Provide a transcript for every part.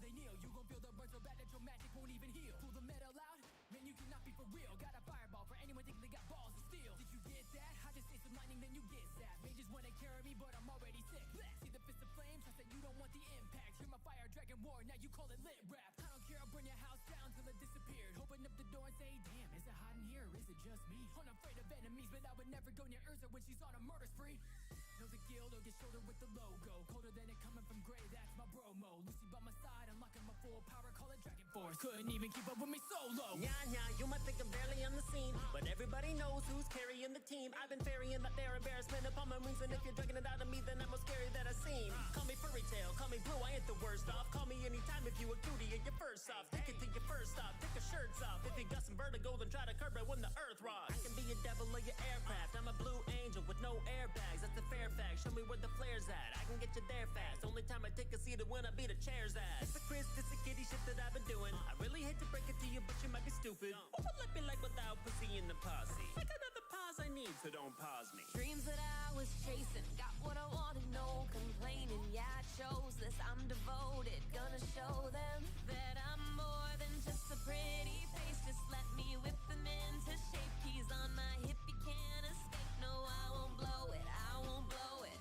they kneel. You gon' feel the burn so bad that your magic won't even heal. Pull the metal out, man, you cannot be for real. Got a fireball for anyone thinking they got balls of steel. Did you get that? I just say some lightning, then you get zapped. Mages wanna carry me, but I'm already sick. See the fist of flame, trust that you don't want the impact. Hear my fire dragon war, now you call it lit rap. I don't care, I'll burn your house down till it disappeared. Open up the door and say, damn, is it hot in here or is it just me? Unafraid of enemies, but I would never go near Urza when she's on a murder spree. Know the guild or get shoulder with the logo. Colder than it coming from Grey, that's my bro-mo. Lucy by my side, unlocking my full power, call it Dragon Force. Couldn't even keep up with me solo. Yeah, you might think I'm barely on the scene, but everybody knows who's carrying the team. I've been ferrying that their embarrassment upon my wings, and if you're dragging it out of me, then I'm most scary that I've seen. Call me furry tail, call me blue, I ain't the worst off. Call me anytime if you a cutie and you're first off. Take it to your first stop, take your shirts off. If you got some vertigo, then try to curb it when the earth rocks. I can be a devil or your aircraft, I'm a blue angel with no airbags. That's the fair fact, show me where the flare's at. I can get you there fast, only time I take a seat is when I beat a chair's ass. It's a Chris, it's a kitty shit that I've been doing. I really hate to break it to you, but you might be stupid. Who would let me like without pussy in the posse? I got another pause I need, so don't pause me. Dreams that I was chasing, got what I wanted, no complaining. Yeah, I chose this, I'm devoted, gonna show them that I'm more than just a pretty face. Just let me whip them into shape. Keys on my hip, you can't escape. No, I won't blow it, I won't blow it.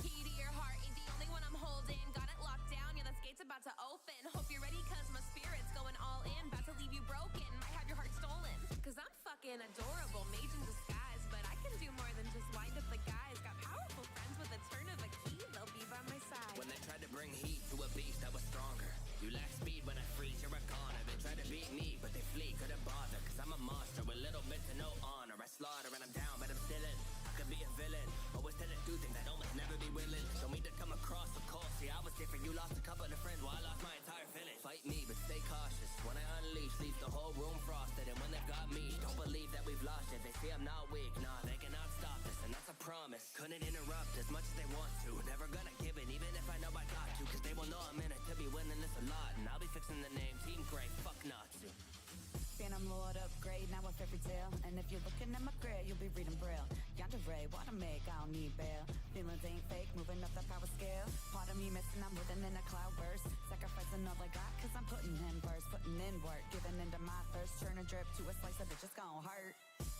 Key to your heart ain't the only one I'm holding. Got it locked down, yeah, this gate's about to open. Hope you're ready, cause my spirit's going all in. About to leave you broken, might have your heart stolen. Cause I'm fucking adorable, mage in disguise. But I can do more than just wind up the guys. Got powerful friends with a turn of a key, they'll be by my side. When they tried to bring heat to a beast that was stronger, you lack speed when I freeze, you're a goner. They try to beat me, but they flee, couldn't bother. Cause I'm a monster with little bit to no honor. I slaughter and I'm down, but I'm still in. I could be a villain, always tend to do things I'd almost never be willing. Don't mean to come across so cold, see I was different. You lost a couple of friends while I lost my entire village. Fight me, but stay cautious. When I unleash, leaves the whole room frosted. And when they've got me, don't believe that we've lost it. They say I'm not weak, nah, they cannot stop this, and that's a promise. Couldn't interrupt as much as they want to. Never gonna give it, even if I know I got to. Cause they will know I'm in it to be winning this a lot. And I'll be fixing the name Team Grey, fuck Natsu. Phantom Lord upgrade, now a fairy tale. And if you're looking at my grill, you'll be reading Braille. Yandere, what I make, I don't need bail. Feelings ain't fake, moving up the power scale. Part of me missing, I'm living in a cloud burst. Sacrificing all I got, cause I'm putting in verse. Putting in work, giving into my thirst. Churn and drip to a slice of it, just gon' hurt.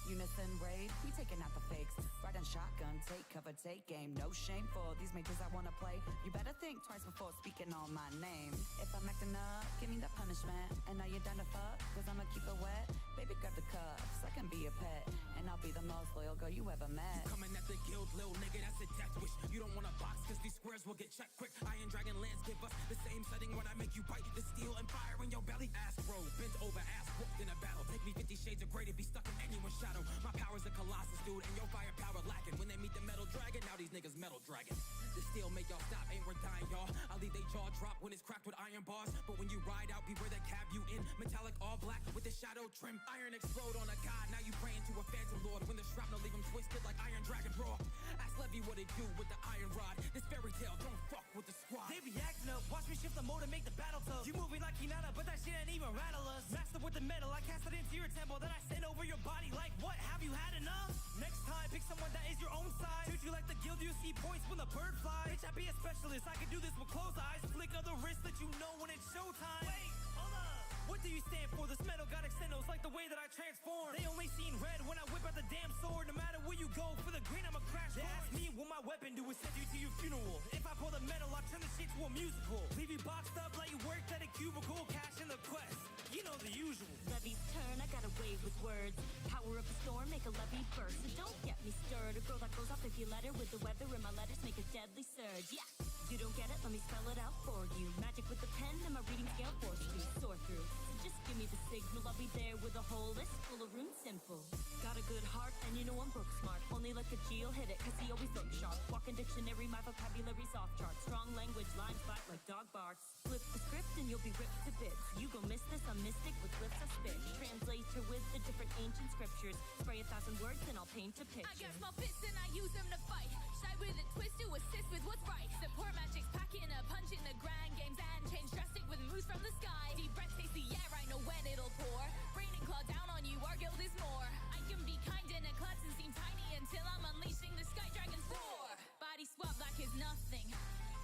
Unison raid, we taking out the fakes. Riding shotgun, take cover, take game. No shame for these mages I wanna play. You better think twice before speaking on my name. If I'm acting up, give me the punishment. And now you're done to fuck, cause I'ma keep it wet. Baby, grab the cuffs, I can be your pet. And I'll be the most loyal girl you ever met. You coming at the guild, little nigga, that's a death wish. You don't want a box, cause these squares will get checked quick. Iron Dragon Lance give us the same setting when I make you bite the steel and fire in your belly. Ass bro, bent over, ass whooped in a battle. Take me 50 shades of grey to be stuck in anyone's shadow. My power's a colossus, dude, and your firepower lacking. When they meet the metal dragon, now these niggas metal dragon. The steel make y'all stop, ain't we're dying, y'all. I'll leave they jaw drop when it's cracked with iron bars. But when you ride out, beware that cab you in. Metallic all black with the shadow trim. Iron explode on a god, now you praying to a phantom lord. When the shrapnel leave him twisted like iron dragon roar. Ask Levy what it do with the iron rod. This fairy tale, don't fuck with the squad. They be acting up, watch me shift the mode and make the battle tough. You moving like Hinata, but that shit ain't even rattle us. Master with the metal, I cast it into your temple. Then I send over your body like what? Have you had enough? Next time, pick someone that is your own size. Treat you like the guild, you see points when the bird flies. Bitch, I be a specialist, I can do this with closed eyes. Flick of the wrist, let you know when it's showtime. Wait, hold up. What do you stand for? This metal got extendos like the way that I transform. They only seen red when I whip out the damn sword. No matter where you go, for the green I'ma crash. They ask me what my weapon do is send you to your funeral. If I pull the metal, I'll turn the shit to a musical. Leave you boxed up like you worked at a cubicle. Cash in the quest, you know the usual. Levy's turn, I got a way with words. Power of the storm, make a levy burst. So don't get me stirred. A girl that goes off if you let her. With the weather in my letters, make a deadly surge. Yeah, you don't get it, let me spell it out for you. Magic with the pen and my reading scale force to soar through. So just give me the signal, I'll be there with a whole list full of runes simple. Got a good heart and you know I'm book smart. Only like a G'll hit it cause he always looks sharp. Walking dictionary, my vocabulary's off chart. Strong language, lines bite like dog barks. Flip the script and you'll be ripped to bits. You gon' miss this, I'm mystic with glyphs I spit. Translator with the different ancient scriptures. Spray 1,000 words and I'll paint a picture. I got small fists and I use them to fight. Shy with a twist to assist with what's right. Support magic's packing a punch in the grind. Games and change drastic with moves from the sky. Deep breath, taste the air, I know when it'll pour. Rain and claw down on you, our guild is more. I can be kind in a class and seem tiny until I'm unleashing the sky dragon's roar. Body swap like it's nothing.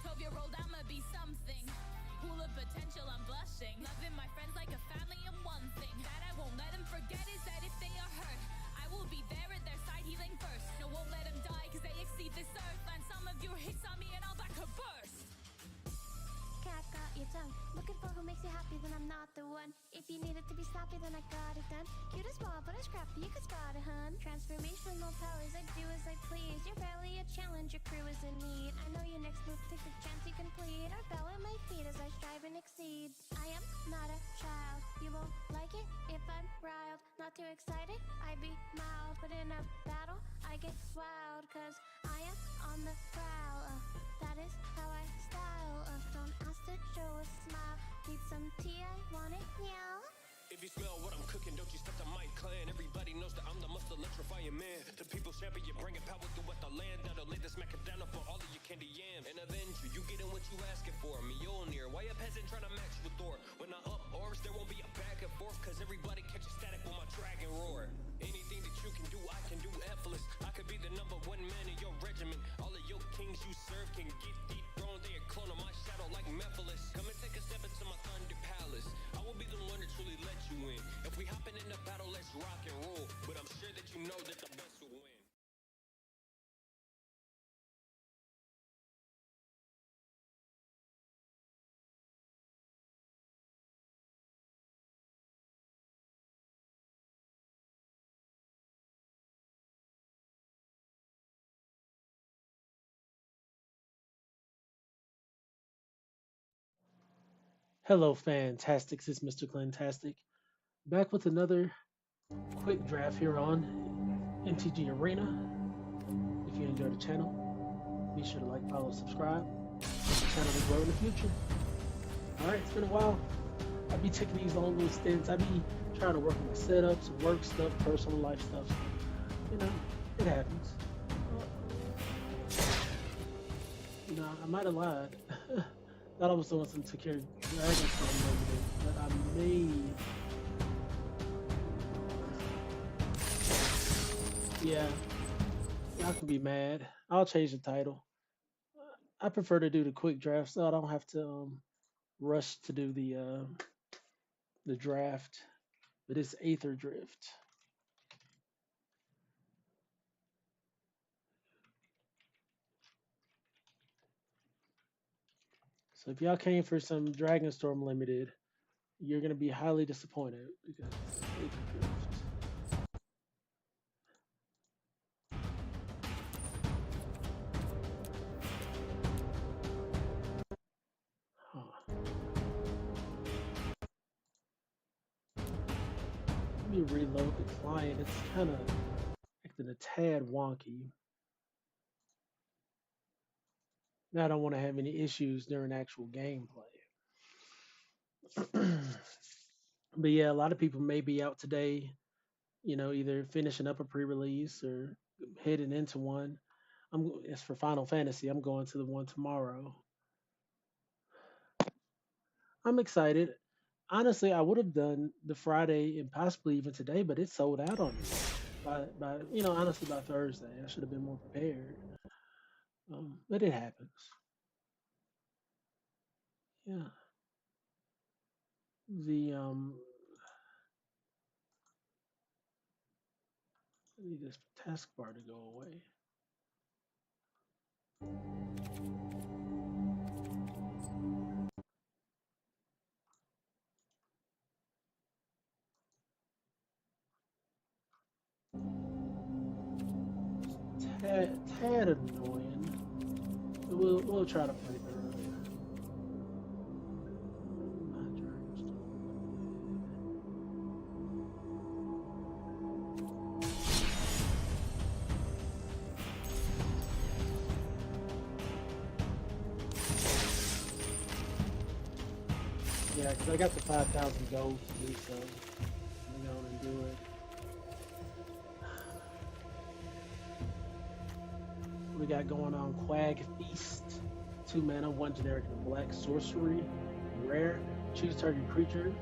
12-year-old, I'ma be something. Pool of potential, I'm is crafty, you can spot a hun. Transformational powers, I do as I please. You're barely a challenge, your crew is in need. I know your next move, take the chance you complete. Or bow at my feet as I strive and exceed. I am not a child, you won't like it if I'm riled. Not too excited, I be mild. But in a battle, I get wild. Cause I am on the prowl, that is how I style. Don't ask to show a smile. Need some tea, I want it, yeah. If you smell what I'm cooking, don't you step to my clan. Everybody knows that I'm the most electrifying man. The people's champion, bringing power throughout the land. That'll lay the smack down for all of your candy yam. And Avenger, you getting what you asking for. Mjolnir, why a peasant trying to match with Thor? When I up orbs, there won't be a back and forth. Cause everybody catches static with my dragon roar. Anything that you can do, I can do effortless. I could be the number one man in your regiment. All of your kings you serve can get dethroned. They are clone of my shadow like Mephiles. Come and take a step into my thunder palace. I will be the one to truly let you in. If we hopping in the battle, let's rock and roll. But I'm sure that you know that the best will win. Hello, Fantastics. It's Mr. Clintastik, back with another quick draft here on MTG Arena. If you enjoy the channel, be sure to like, follow, subscribe. The channel will grow in the future. Alright, it's been a while. I be taking these long little stints. I be trying to work on my setups, work stuff, personal life stuff. You know, it happens. You know, I might have lied. Thought I was doing some security Dragon Storm Limited, but I made. Yeah, y'all can be mad. I'll change the title. I prefer to do the quick draft, so I don't have to rush to do the draft. But it's Aetherdrift. So if y'all came for some Dragonstorm Limited, you're gonna be highly disappointed because it's Aetherdrift. Huh. Let me reload the client. It's kind of acting a tad wonky. Now I don't want to have any issues during actual gameplay. But yeah, a lot of people may be out today, you know, either finishing up a pre-release or heading into one. It's for Final Fantasy. I'm going to the one tomorrow. I'm excited. Honestly, I would have done the Friday and possibly even today, but it sold out on me by you know, honestly by Thursday. I should have been more prepared. But it happens. Yeah. The I need this taskbar to go away. Tad annoying. But we'll try to play through it. Yeah, because I got the 5,000 gold to do so. I'm going to do it. We got going on Quag Feast. 2 mana, 1 generic and black sorcery. Rare. Choose target creature,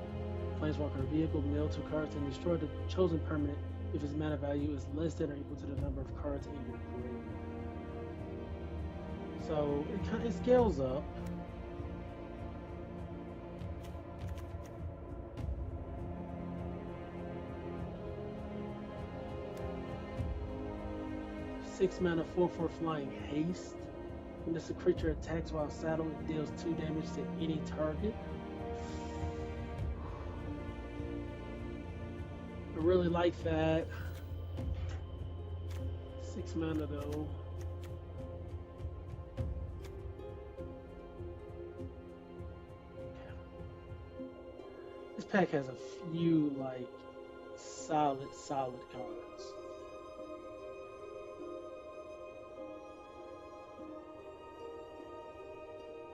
planeswalker vehicle, mill 2 cards, and destroy the chosen permanent if its mana value is less than or equal to the number of cards in your grid. So it scales up. Six mana, 4/4 flying haste. When this creature attacks while saddled, it deals 2 damage to any target. I really like that. 6 mana though. This pack has a few like solid cards.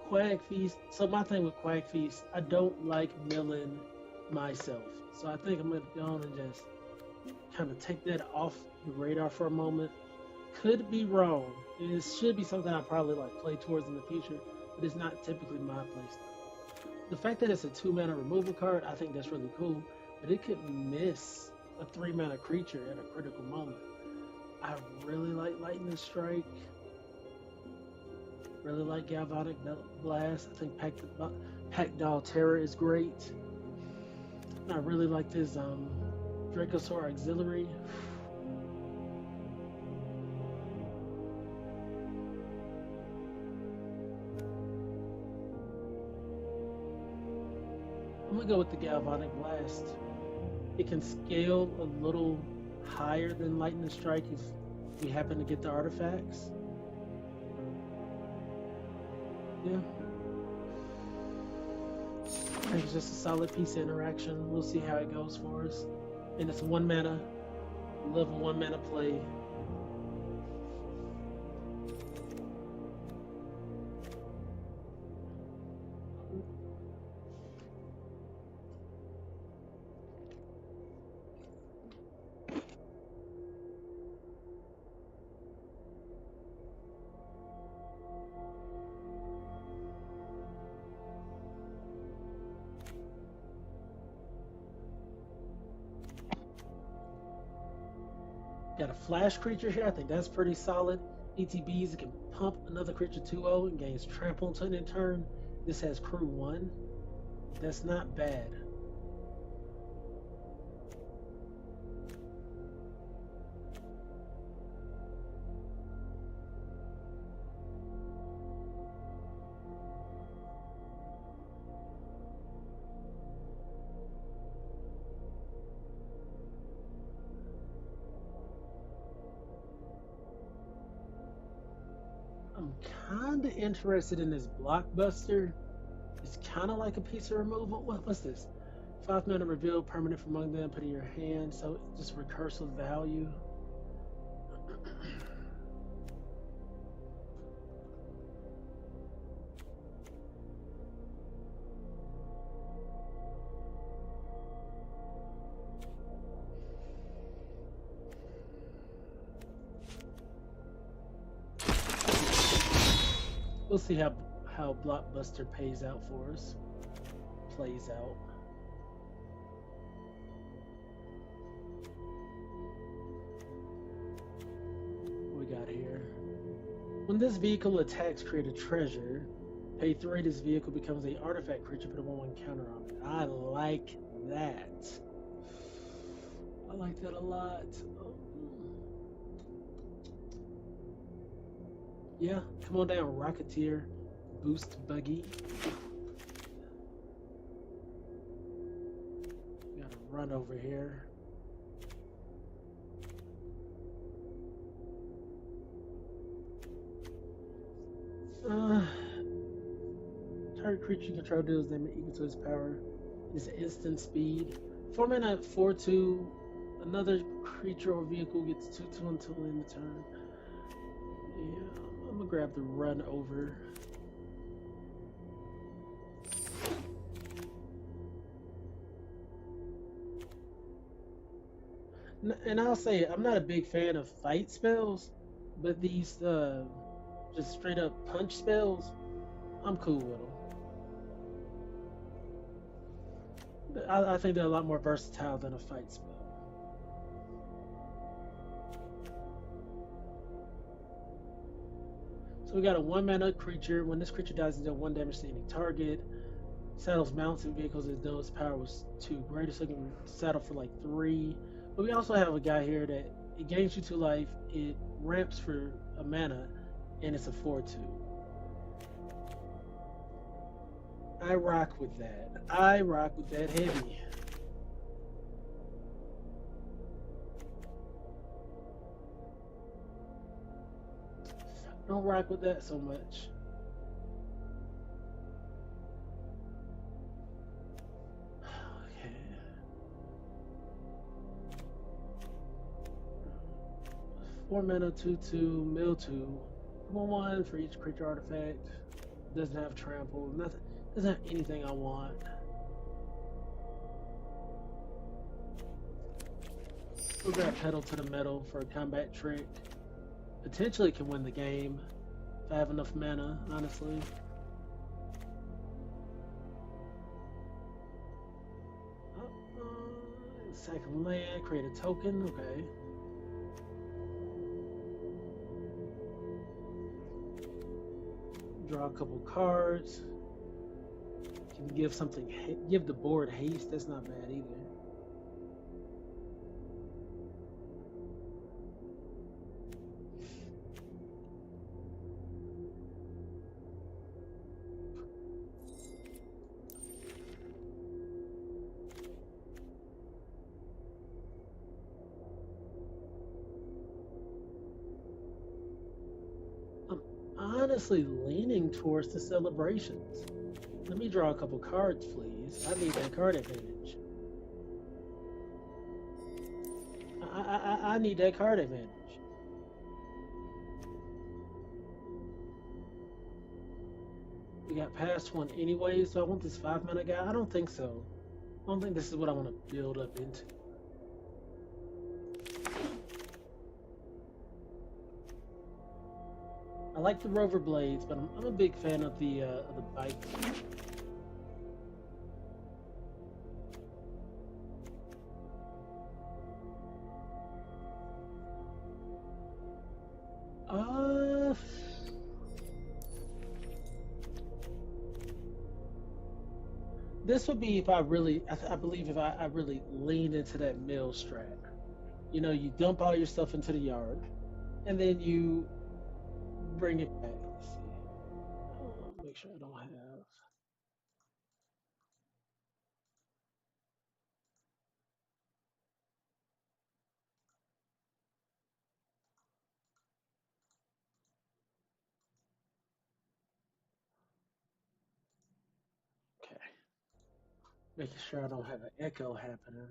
Quag Feast. So my thing with Quag Feast, I don't like milling myself. So I think I'm gonna go on and just kind of take that off the radar for a moment. Could be wrong. It should be something I probably like play towards in the future, but it's not typically my playstyle. The fact that it's a 2 mana removal card, I think that's really cool, but it could miss a 3 mana creature at a critical moment. I really like Lightning Strike. Really like Galvanic Blast. I think Packdoll Terror is great. And I really like this Dracosaur Auxiliary. I'm gonna go with the Galvanic Blast. It can scale a little higher than Lightning Strike if we happen to get the artifacts. Yeah. I think it's just a solid piece of interaction. We'll see how it goes for us. And it's 1 mana. Love a 1 mana play. Got a flash creature here. I think that's pretty solid. ETBs, it can pump another creature 2/0 and gains trample until end turn. This has crew 1. That's not bad. I'm kind of interested in this Blockbuster. It's kind of like a piece of removal. What's this? 5 mana reveal permanent from among them, put in your hand, so just recursive value. We'll see how Blockbuster plays out for us. Plays out. What we got here? When this vehicle attacks, create a treasure. Pay 3. This vehicle becomes an artifact creature. Put a 1/1 counter on it. I like that. I like that a lot. Yeah, come on down, Rocketeer. Boost Buggy. We gotta run over here. Target creature you control deals damage equal to its power. It's instant speed. 4 mana, 4/2. Another creature or vehicle gets 2/2 until end of turn. Yeah. I'm gonna grab the run over. And I'll say I'm not a big fan of fight spells, but these just straight up punch spells, I'm cool with them. I think they're a lot more versatile than a fight spell. So we got a 1 mana creature. When this creature dies, it deals 1 damage to any target. Saddles mounts and vehicles as though its power was 2 greater, so it can saddle for like 3. But we also have a guy here that it gains you 2 life, it ramps for a mana, and it's a 4/2. I rock with that. I rock with that heavy. Don't rock with that so much. Okay. 4 mana, 2/2, mill 2. 1/1 for each creature artifact. Doesn't have trample. Nothing. Doesn't have anything I want. We'll grab pedal to the metal for a combat trick. Potentially can win the game if I have enough mana, honestly. Sack of land, create a token, okay. Draw a couple cards. Can give something, give the board haste, that's not bad either. Honestly leaning towards the celebrations. Let me draw a couple cards, please. I need that card advantage. I need that card advantage. We got past one anyway, so I want this 5-mana guy? I don't think so. I don't think this is what I want to build up into. I like the rover blades, but I'm a big fan of the bike. This would be if I really, I believe if I really leaned into that mill strat. You know, you dump all your stuff into the yard, and then you bring it back. Let's see. Make sure I don't have. Okay. Making sure I don't have an echo happening.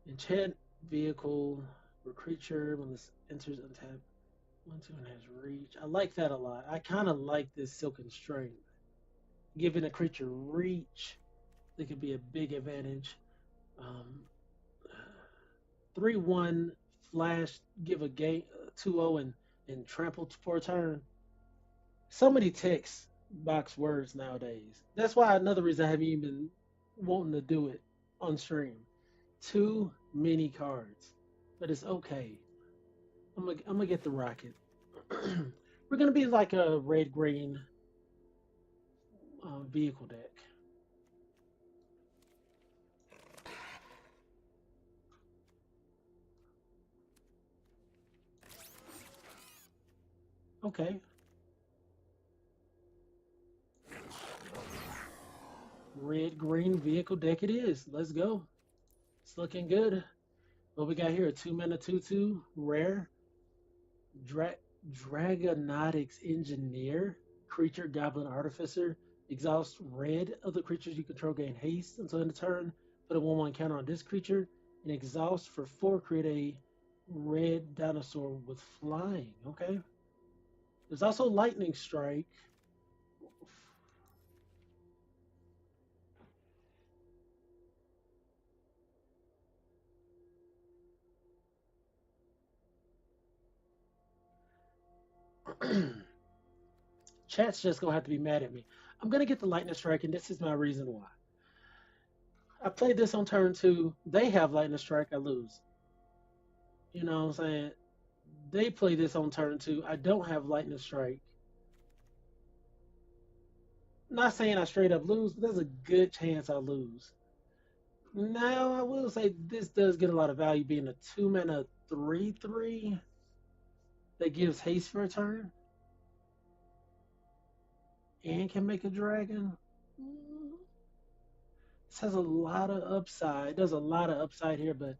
Enchant vehicle or creature when this enters untapped. 1/2 and has reach. I like that a lot. I kind of like this Silken Strength. Giving a creature reach, that could be a big advantage. 3/1 flash, give a game 2/0 and trample for a turn. So many text box words nowadays. That's why another reason I haven't even been wanting to do it on stream. Too many cards, but it's okay. I'm gonna get the rocket. We're gonna be like a red green vehicle deck. Okay. Red green vehicle deck it is. Let's go. It's looking good. What we got here? A 2-mana 2/2 rare. Dragonotics Engineer. Creature Goblin Artificer. Exhaust red. Other creatures you control gain haste until end of turn. Put a 1/1 counter on this creature. And exhaust for 4. Create a red dinosaur with flying. Okay. There's also Lightning Strike. Chat's just gonna have to be mad at me. I'm gonna get the Lightning Strike, and this is my reason why. I played this on turn 2. They have Lightning Strike, I lose. You know what I'm saying? They play this on turn 2. I don't have Lightning Strike. Not saying I straight up lose, but there's a good chance I lose. Now, I will say this does get a lot of value being a 2-mana 3/3 that gives haste for a turn and can make a dragon. This has a lot of upside. There's a lot of upside here, but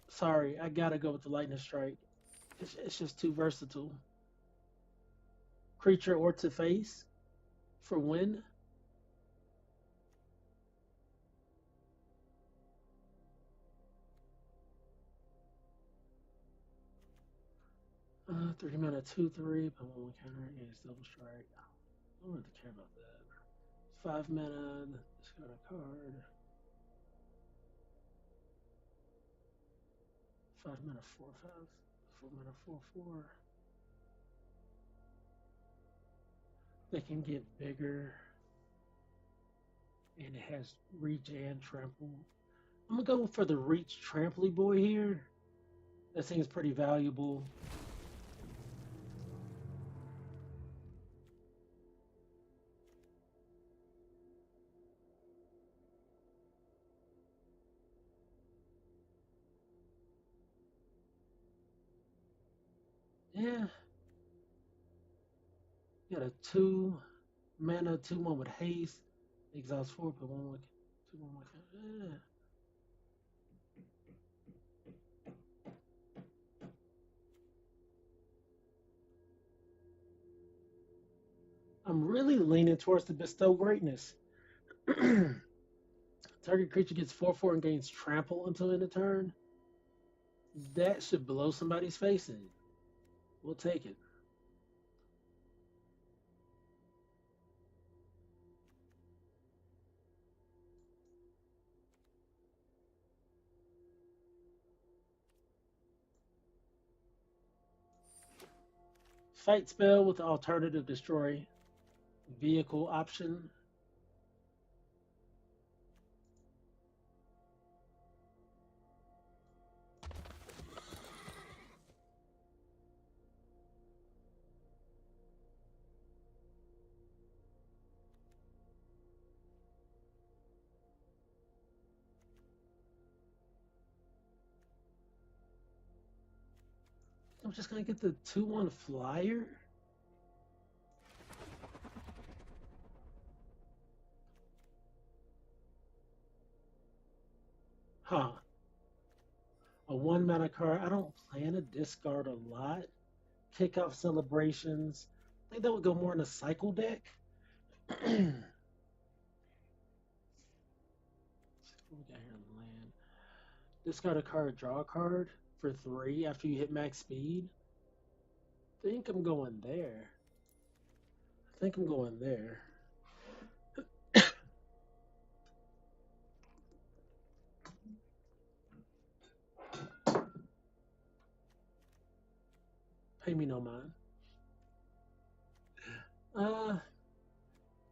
sorry, I gotta go with the Lightning Strike. It's just too versatile. creature or to face for win. 3 mana, 2/3, but one counter is double strike. I don't really care about that. 5 mana, discard a card. 5 mana, 4/5. 4 mana, 4/4. They can get bigger, and it has reach and trample. I'm gonna go for the reach trample boy here. That seems pretty valuable. Yeah. Got a 2 mana, 2/1 with haste. Exhaust 4, put 1 with 2/1 with. Yeah. I'm really leaning towards the bestow greatness. Target creature gets 4/4 and gains trample until end of turn. That should blow somebody's face in. We'll take it. Fight spell with the alternative destroy vehicle option. I'm just gonna get the 2/1 flyer. Huh. A 1 mana card. I don't plan to discard a lot. Kickoff celebrations. I think that would go more in a cycle deck. What we got here in land? Discard a card, draw a card for 3 after you hit max speed. I think I'm going there. Pay me no mind.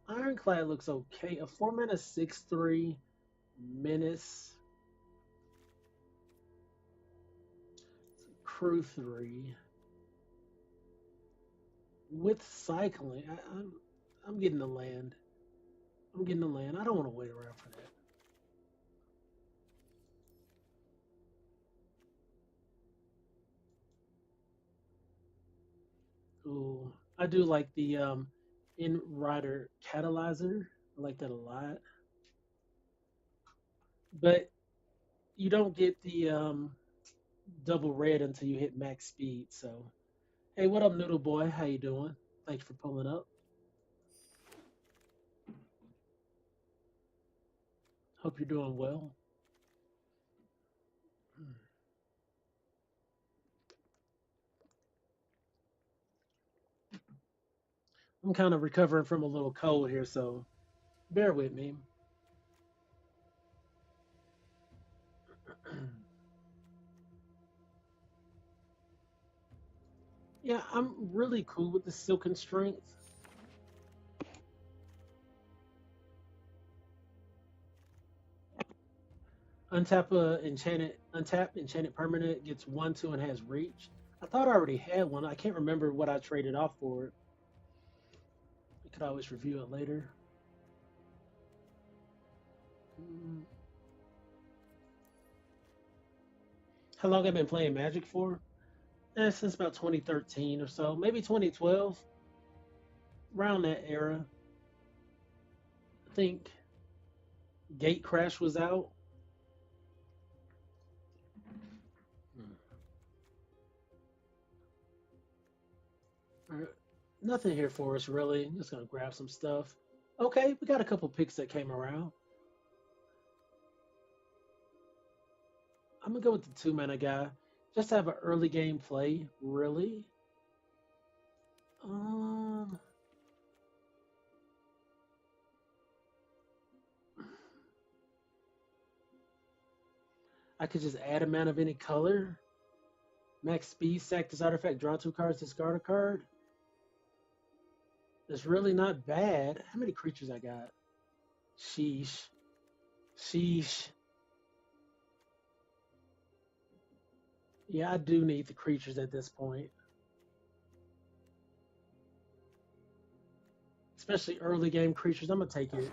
Ironclad looks okay. A 4 mana 6/3 menace. Crew 3. With cycling, I'm getting the land. I don't want to wait around for that. Ooh, I do like the in rider catalyzer. I like that a lot. But you don't get the double red until you hit max speed. So, hey, what up, Noodle Boy? How you doing? Thanks for pulling up. Hope you're doing well. I'm kind of recovering from a little cold here, so bear with me. Yeah, I'm really cool with the Silken Strength. Untap enchanted permanent, gets 1/2 and has reach. I thought I already had one. I can't remember what I traded off for it. We could always review it later. How long have I been playing Magic for? Since about 2013 or so, maybe 2012. Around that era. I think Gate Crash was out. Nothing here for us really. Just gonna grab some stuff. Okay, we got a couple picks that came around. I'm gonna go with the 2-mana guy. Just to have an early game play, really. Um, I could just add a mana of any color. Max speed, sack this artifact, draw 2 cards, discard a card. It's really not bad. How many creatures I got? Sheesh. Sheesh. Yeah, I do need the creatures at this point. Especially early game creatures. I'm going to take it.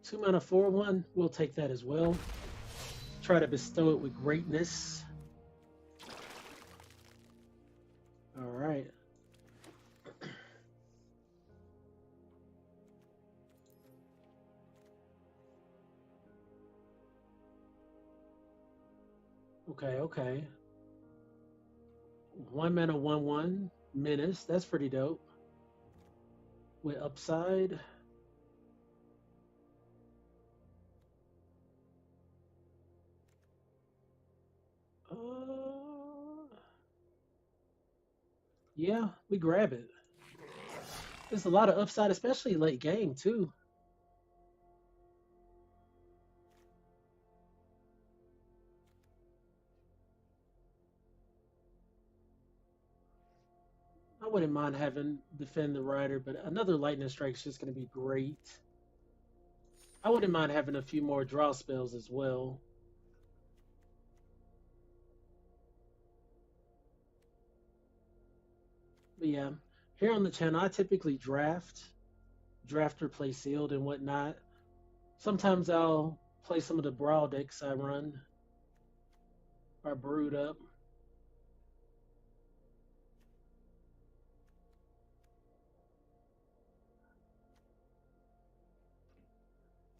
Two mana 4/1. We'll take that as well. Try to bestow it with greatness. All right. Okay. 1 mana 1/1 menace. That's pretty dope. With upside. Yeah, we grab it. There's a lot of upside, especially late game too. I wouldn't mind having defend the rider, but another lightning strike is just going to be great. I wouldn't mind having a few more draw spells as well. But yeah, here on the channel, I typically draft or play sealed and whatnot. Sometimes I'll play some of the brawl decks I run or brewed up.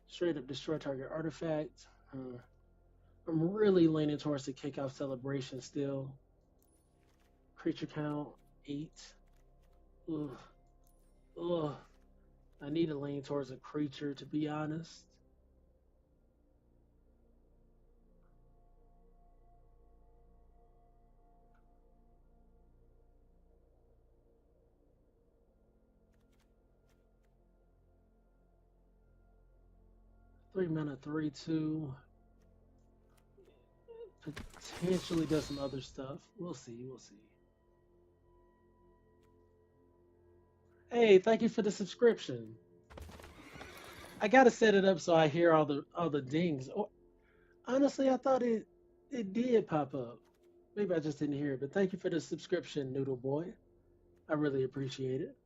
Straight up destroy target artifact. I'm really leaning towards the kickoff celebration still. Creature count 8. Ugh. Ugh. I need to lean towards a creature, to be honest. Three mana, 3/2. Potentially does some other stuff. We'll see. Hey, thank you for the subscription. I gotta set it up so I hear all the dings. Oh, honestly, I thought it did pop up. Maybe I just didn't hear it. But thank you for the subscription, Noodle Boy. I really appreciate it.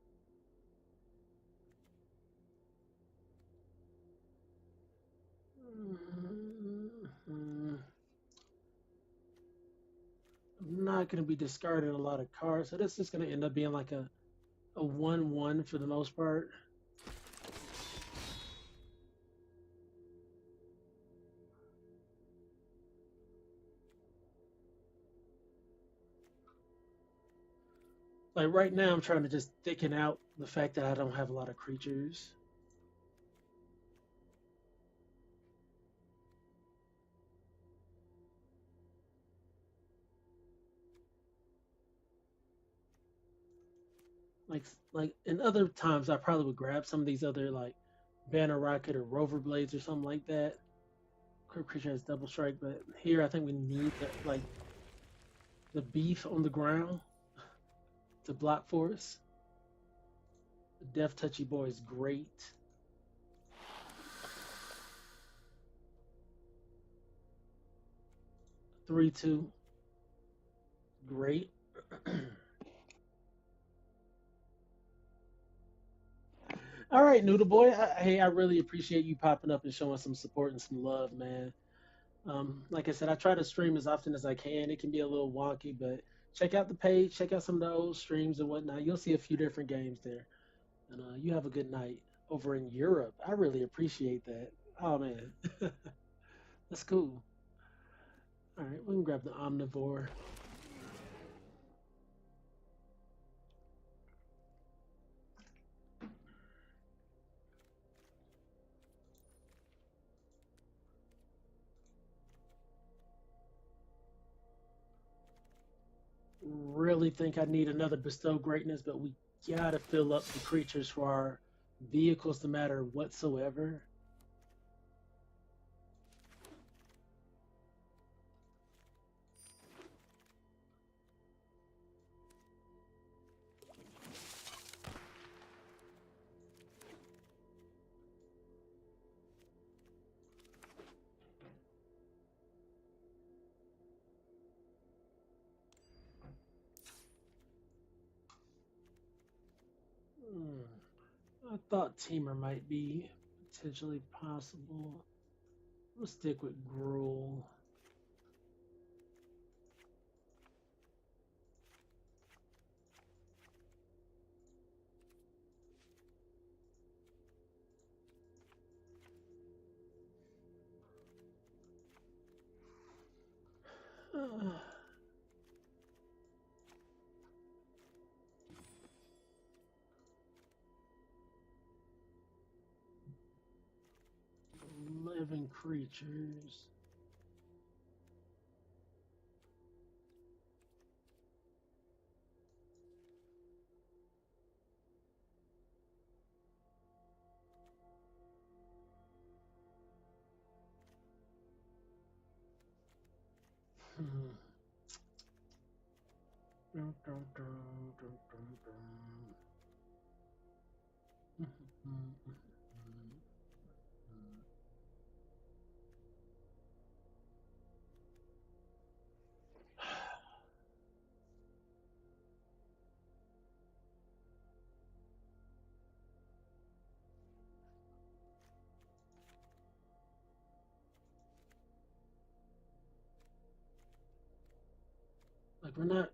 I'm not going to be discarding a lot of cards, so this is going to end up being like a 1/1 for the most part. Like right now, I'm trying to just thicken out the fact that I don't have a lot of creatures. Like in other times, I probably would grab some of these other like Banner Rocket or Rover Blades or something like that. Creature has double strike, but here I think we need the beef on the ground to block for us. The Death Touchy Boy is great. Three, 2. Great. All right, Noodle Boy. Hey, I really appreciate you popping up and showing some support and some love, man. Like I said, I try to stream as often as I can. It can be a little wonky, but check out the page, check out some of the old streams and whatnot. You'll see a few different games there. And you have a good night over in Europe. I really appreciate that. Oh, man. That's cool. All right, we can grab the omnivore. Really think I need another bestow greatness, but we gotta fill up the creatures for our vehicles no matter whatsoever. I thought Teamer might be potentially possible. We'll stick with Gruul. Living creatures. Dun, dun, dun, dun, dun, dun. Like we're not,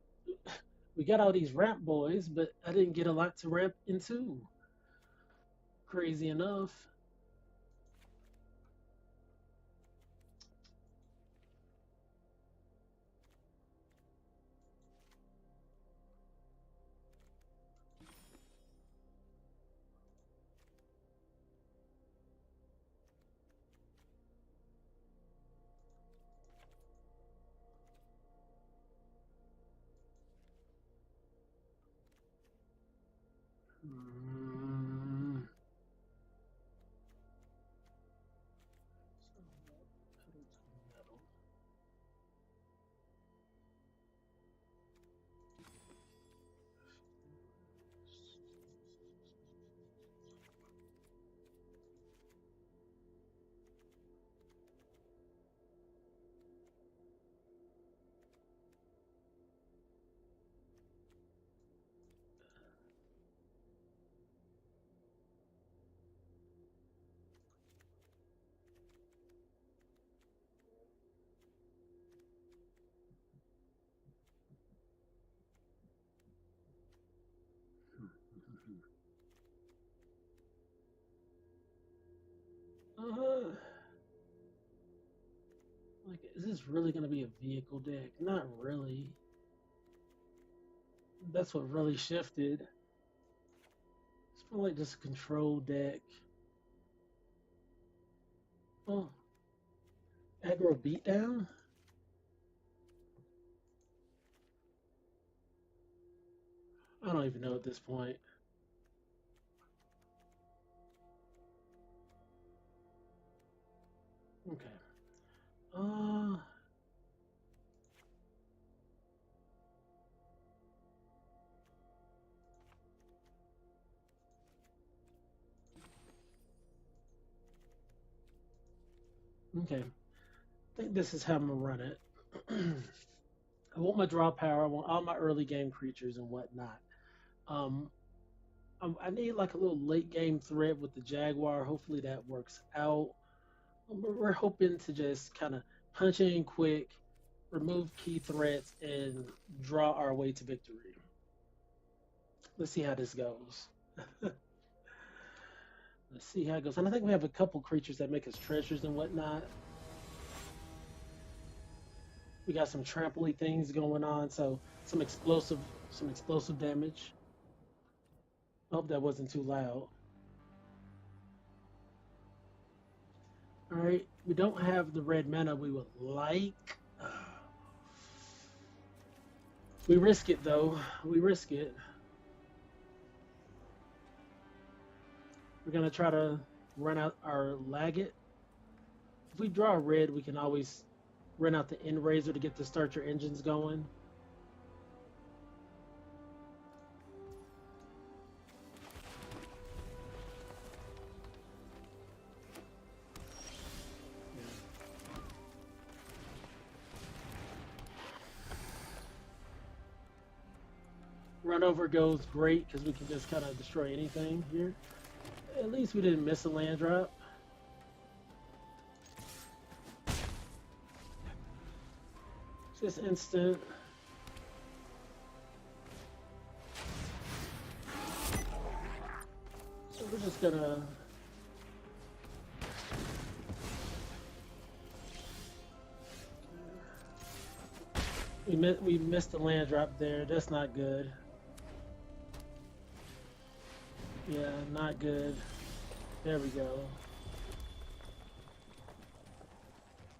we got all these ramp boys, but I didn't get a lot to ramp into. Crazy enough. Mm. Uh, like, is this really going to be a vehicle deck? Not really. That's what really shifted. It's more like just a control deck. Oh, aggro beatdown? I don't even know at this point. Okay. Okay. I think this is how I'm gonna run it. I want my draw power. I want all my early game creatures and whatnot. Um, I need like a little late game threat with the Jaguar. Hopefully that works out. We're hoping to just kind of punch in quick, remove key threats, and draw our way to victory. Let's see how this goes. Let's see how it goes. And I think we have a couple creatures that make us treasures and whatnot. We got some trampoline things going on, so some explosive damage. Hope that wasn't too loud. All right, we don't have the red mana we would like. We risk it though. We risk it. We're gonna try to run out our Laggett. If we draw a red, we can always run out the End Razor to get the starter engines going. Run over goes great because we can just kind of destroy anything here. At least we didn't miss a land drop. Just instant. So we're just gonna we missed the land drop there. That's not good. Yeah, not good. There we go.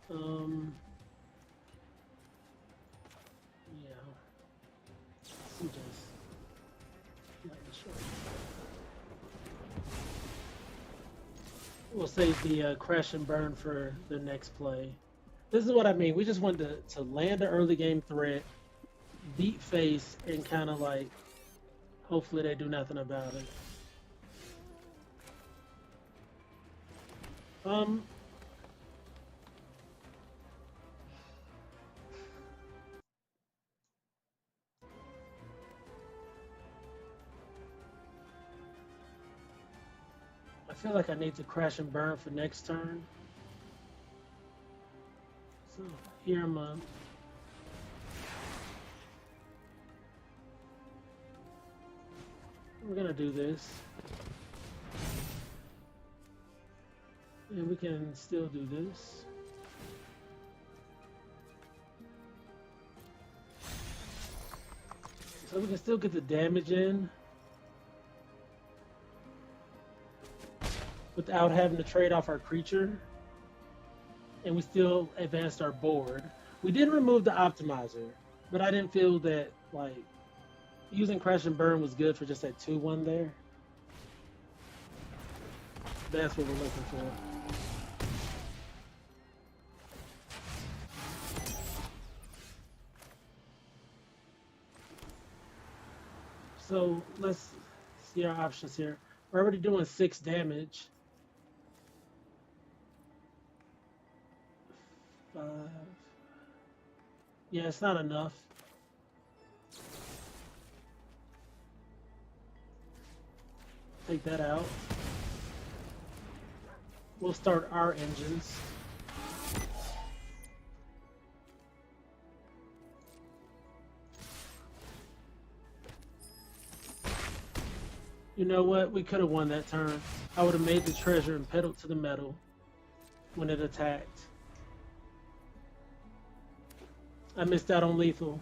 Yeah. We just not sure. We'll save the crash and burn for the next play. This is what I mean. We just wanted to land an early game threat, beat face, and kind of like hopefully they do nothing about it. I feel like I need to crash and burn for next turn. So here we're gonna do this. And we can still do this. So we can still get the damage in without having to trade off our creature. And we still advanced our board. We did remove the optimizer, but I didn't feel that like using crash and burn was good for just that 2/1 there. That's what we're looking for. So let's see our options here. We're already doing 6 damage. 5. Yeah, it's not enough. Take that out. We'll start our engines. You know what? We could have won that turn. I would have made the treasure and pedaled to the metal when it attacked. I missed out on lethal.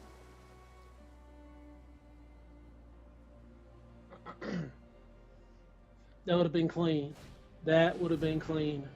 That would have been clean. That would have been clean.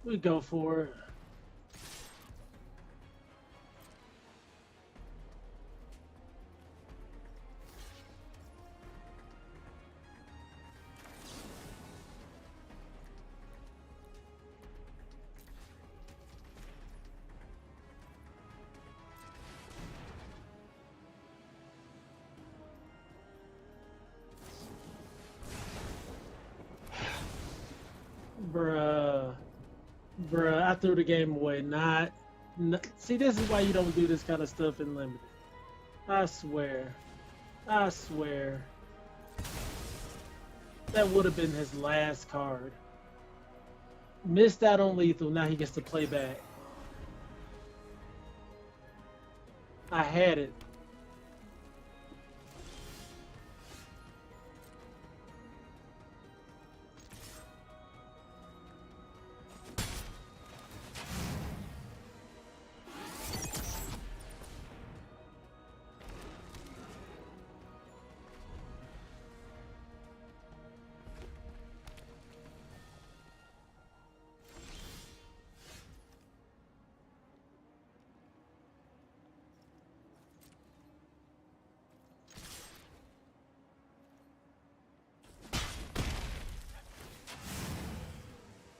We go for it. Bruh. Bruh, I threw the game away. See, this is why you don't do this kind of stuff in limited. I swear. I swear. That would have been his last card. Missed out on lethal, now he gets to play back. I had it.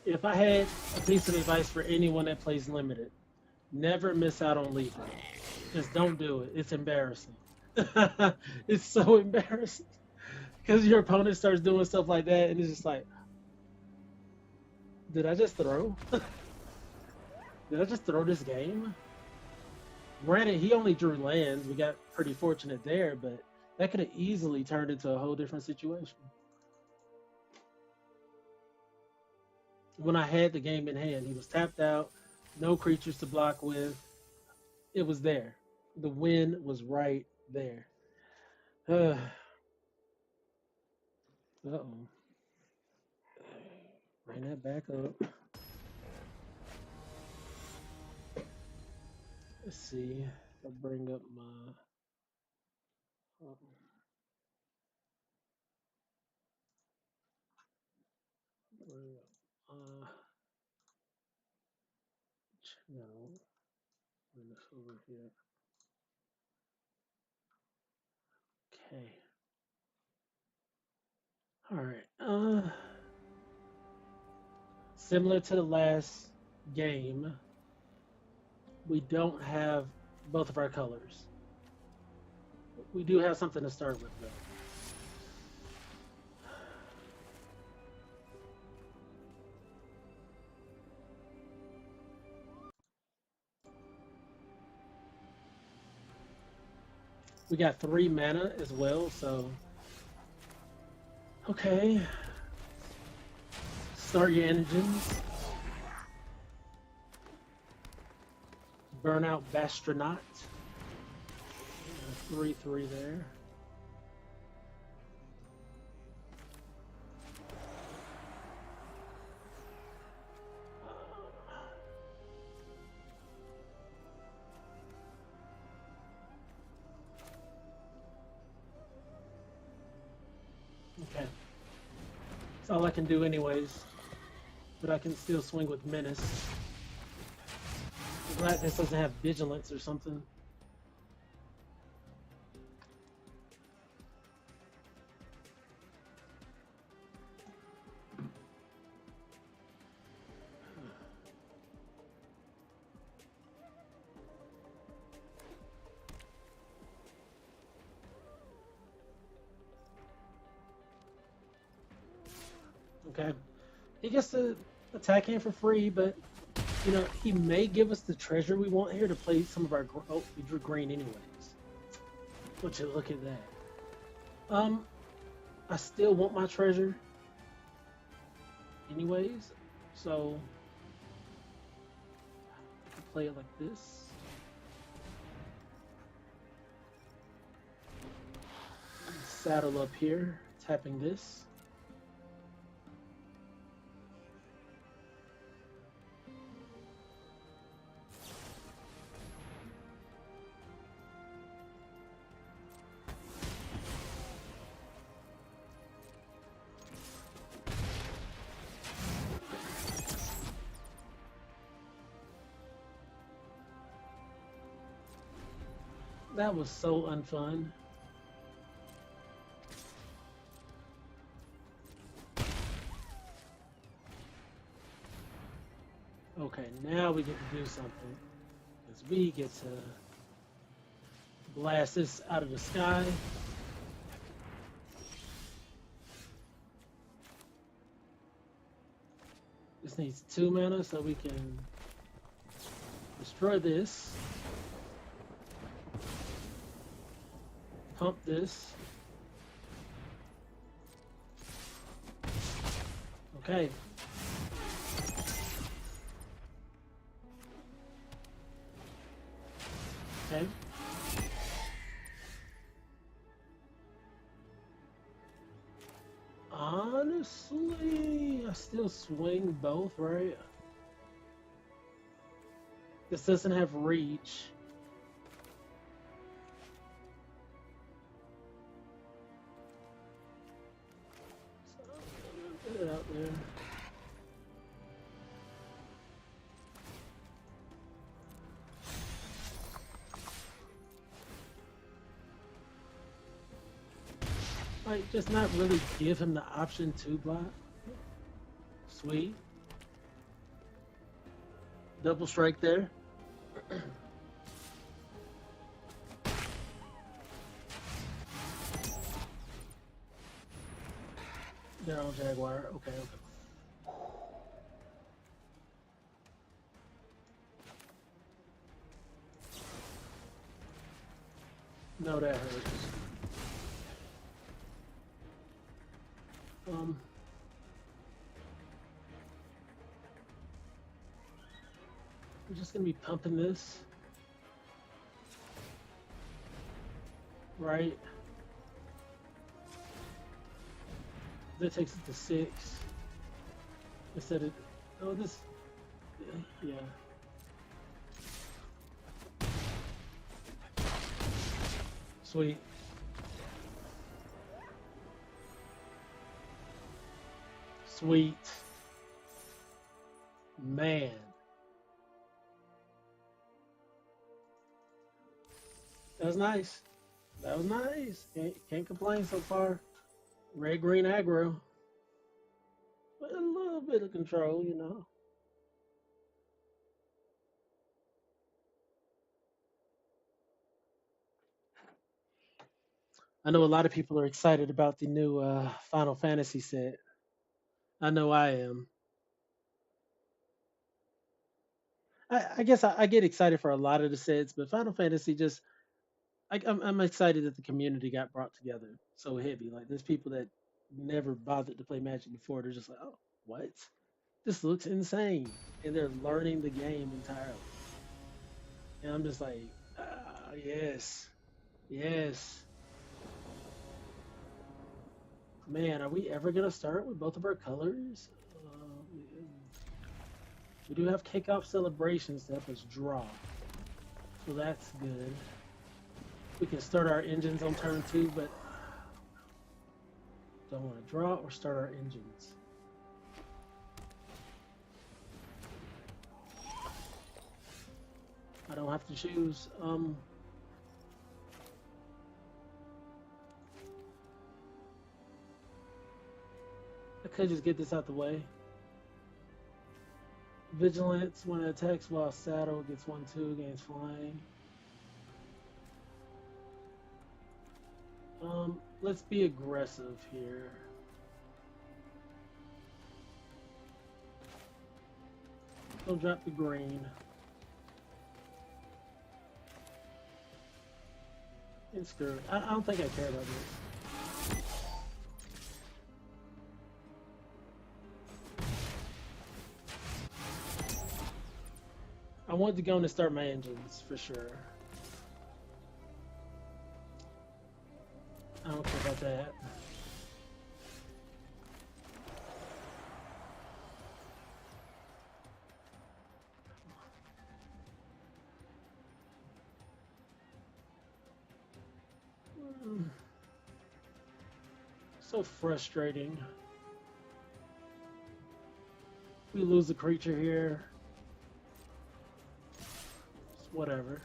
If I had a piece of advice for anyone that plays limited, never miss out on lethal. Just don't do it. It's embarrassing. It's so embarrassing. Because your opponent starts doing stuff like that and it's just like, did I just throw? Did I just throw this game? Granted, he only drew lands. We got pretty fortunate there, but that could have easily turned into a whole different situation. When I had the game in hand, he was tapped out, no creatures to block with. It was there. The win was right there. Uh-oh. Bring that back up. Let's see. I'll bring up my... no. Bring this over here. Okay. All right. Similar to the last game, we don't have both of our colors. We do have something to start with, though. We got 3 mana as well, so... Okay. Start your engines. Burnout Bastronaut. 3/3 there. Okay. That's all I can do anyways. But I can still swing with Menace. I'm glad this doesn't have Vigilance or something. Okay. He gets to attack in for free, but, you know, he may give us the treasure we want here to play some of our... Oh, we drew green anyways. Would you look at that? I still want my treasure anyways, so I can play it like this. Saddle up here, tapping this. That was so unfun. Okay, now we get to do something. Because we get to blast this out of the sky. This needs 2 mana so we can destroy this. Pump this. Okay. Okay. Honestly, I still swing both, right? This doesn't have reach. So I'm gonna put it out there. Like, just not really give him the option to block. Sweet. Double strike there. They're on Jaguar. Okay, okay. No, that hurts. We're just gonna be pumping this. Right. That takes it to 6. Instead of, oh, this, yeah. Sweet. Sweet. Man. That was nice. That was nice. Can't complain so far. Red green aggro. But a little bit of control, you know. I know a lot of people are excited about the new Final Fantasy set. I know I am. I guess I get excited for a lot of the sets, but Final Fantasy just I'm excited that the community got brought together so heavy. Like there's people that never bothered to play Magic before. They're just like, oh, what? This looks insane, and they're learning the game entirely. And I'm just like, yes, yes. Man, are we ever gonna start with both of our colors? We do have kickoff celebrations to help us draw, so that's good. We can start our engines on turn 2, but don't want to draw or start our engines. I don't have to choose. I could just get this out the way. Vigilance, when it attacks while saddle, gets 1/2 against flying. Let's be aggressive here. Don't drop the green. And screw it. I don't think I care about this. I want to go in and start my engines for sure. I don't care about that. So frustrating. We lose a creature here. It's whatever.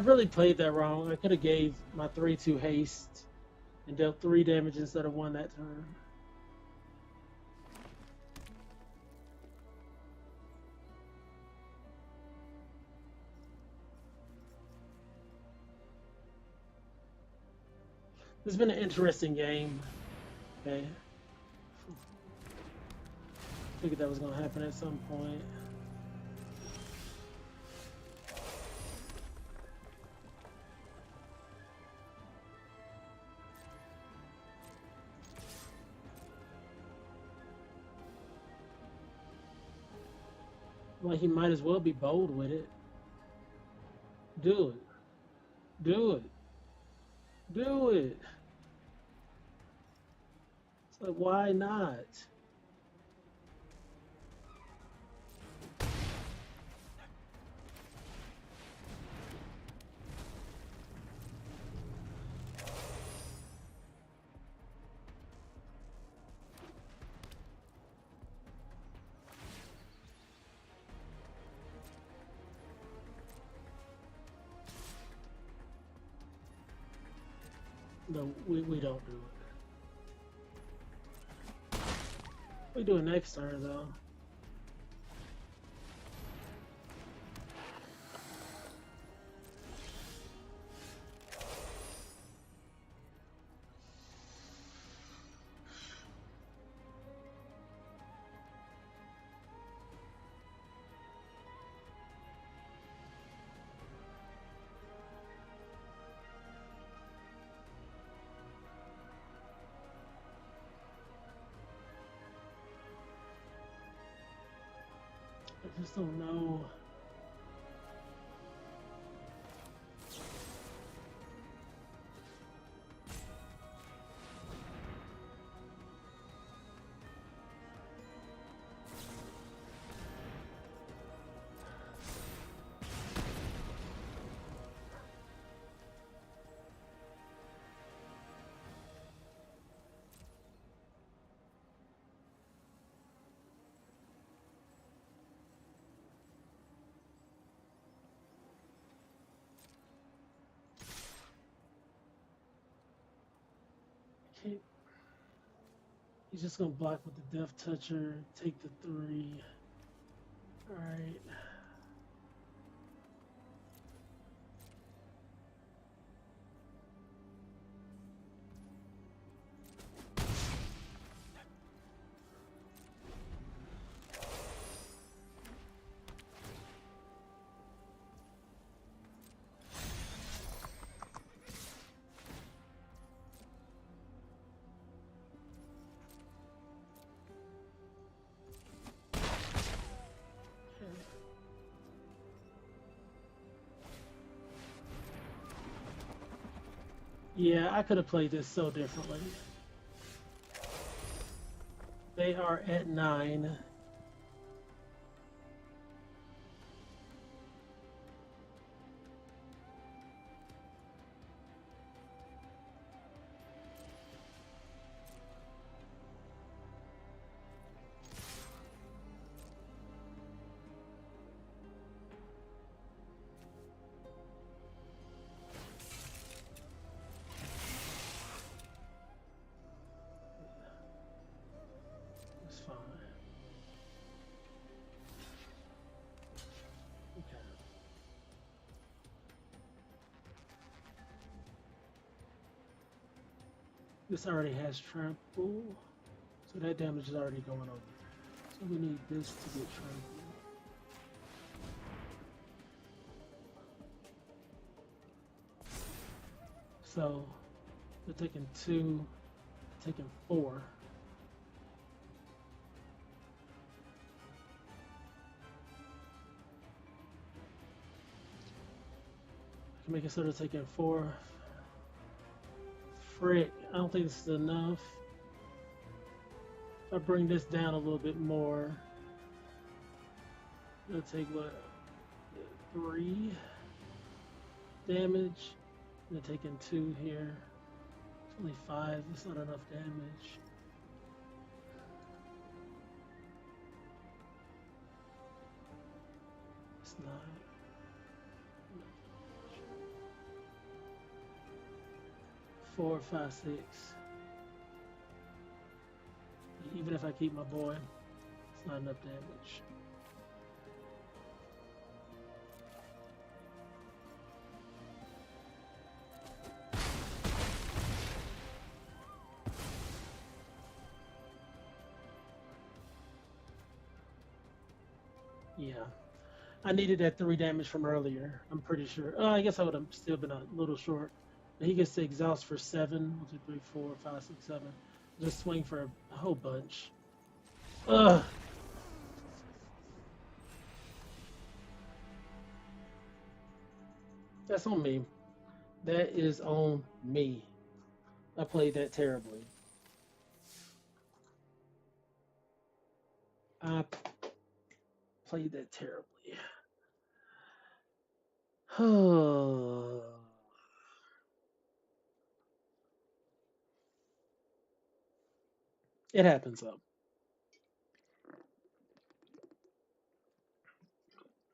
really played that wrong. I could have gave my 3/2 haste and dealt 3 damage instead of 1 that turn. It's been an interesting game. Okay. Figured that was gonna happen at some point. Well, he might as well be bold with it. Do it. Do it. Do it. It's like, why not? No, we don't do it. We do it next turn though. I just don't know. Okay. He's just gonna block with the Death Toucher, take the 3. Alright. Yeah, I could have played this so differently. They are at 9. It's fine. Okay. This already has trample, so that damage is already going over. So we need this to get trample. So they're taking 2, taking 4. I can make it so they're taking 4. Frick, I don't think this is enough. If I bring this down a little bit more, it'll take what, 3 damage. They're taking 2 here. It's only 5. It's not enough damage. It's not. 4, 5, 6. Even if I keep my boy, it's not enough damage. Yeah, I needed that 3 damage from earlier. I'm pretty sure. I guess I would have still been a little short. But he gets to exhaust for 7. 1, 2, 3, 4, 5, 6, 7. Just swing for a whole bunch. Ugh. That's on me. That is on me. I played that terribly. I played that terribly. It happens though.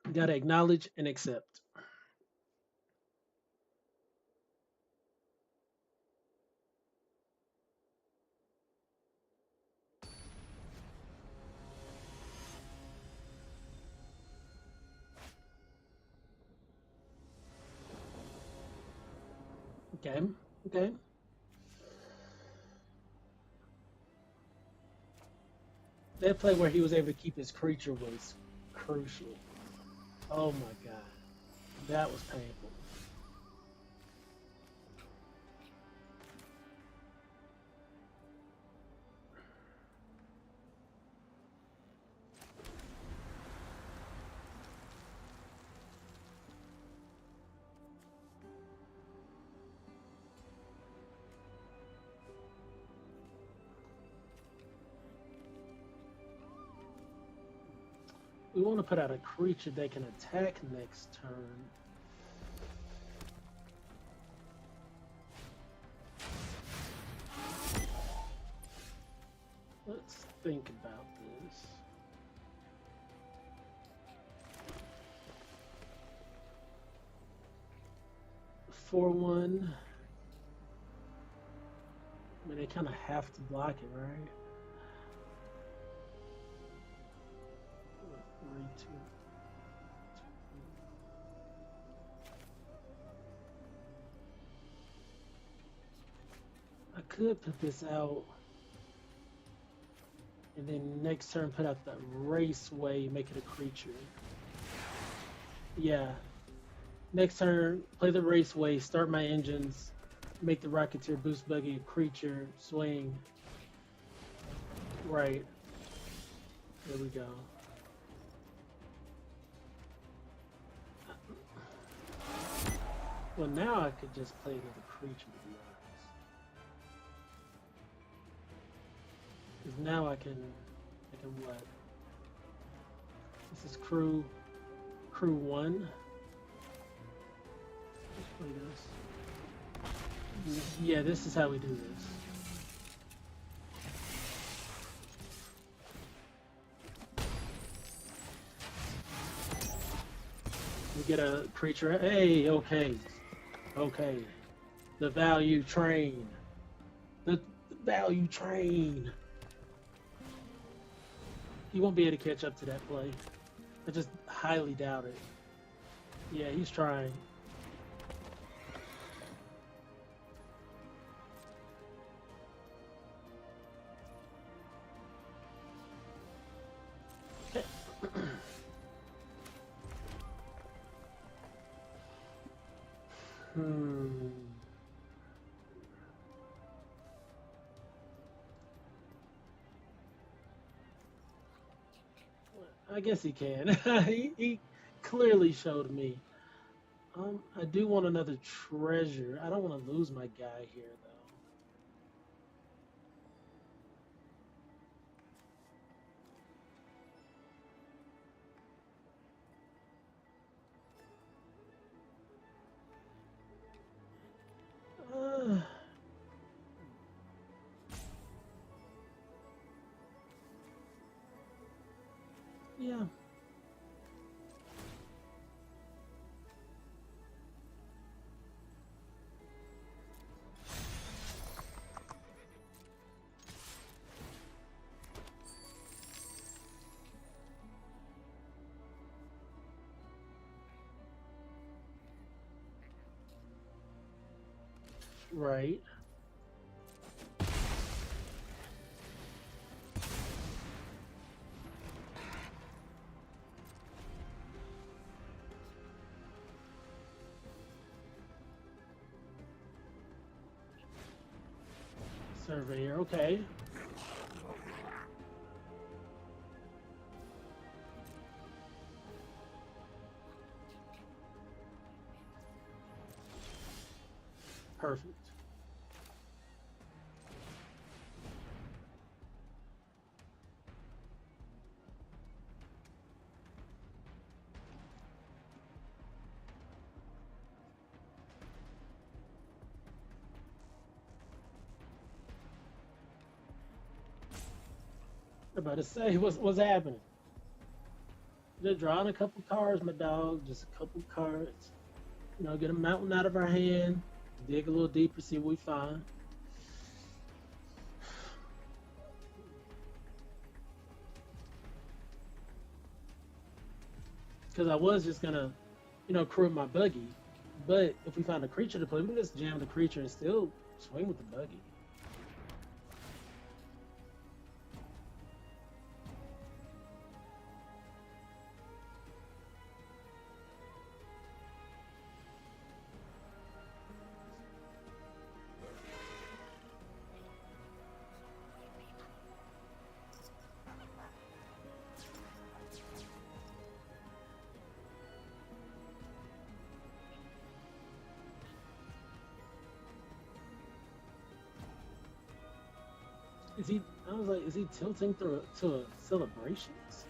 You gotta acknowledge and accept. Okay. Okay. That play where he was able to keep his creature was crucial. Oh my god. That was painful. We want to put out a creature that can attack next turn. Let's think about this. For 1. I mean, they kind of have to block it, right? 3, 2. I could put this out, and then next turn put out the raceway, make it a creature. Yeah. Next turn, play the raceway, start my engines, make the Rocketeer boost buggy a creature, swing. Right. There we go. Well, now I could just play another creature, to be honest. Because now I can what? This is crew 1. Let's play this. Yeah, this is how we do this. We get a creature. Hey, okay. Okay. The value train. The value train. He won't be able to catch up to that play. I just highly doubt it. Yeah, he's trying. I guess he can. he clearly showed me. I do want another treasure. I don't want to lose my guy here, though. Yeah. Right. Surveyor, okay. Perfect. I'm about to say, what's happening? Just drawing a couple cards, my dog. Just a couple cards. You know, get a mountain out of our hand. Dig a little deeper, see what we find. Because I was just gonna, you know, crew my buggy. But if we find a creature to play, we can just jam the creature and still swing with the buggy. Is he? I was like, is he tilting through to a celebrations?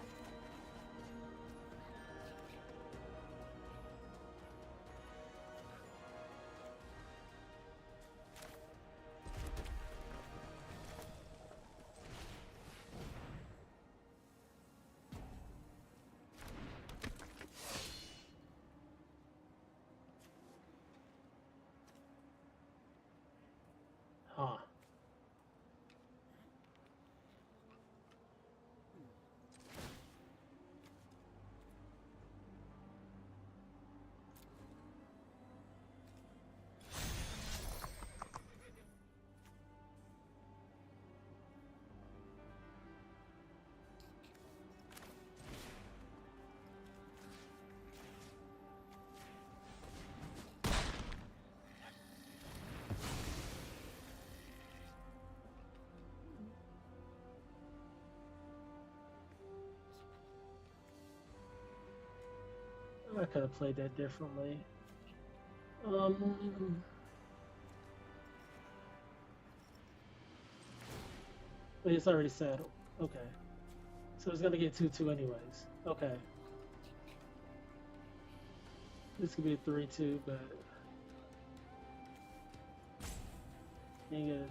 Huh. I could have played that differently. But it's already settled. Okay. So it's gonna get 2-2 anyways. Okay. This could be a 3-2, but thing is,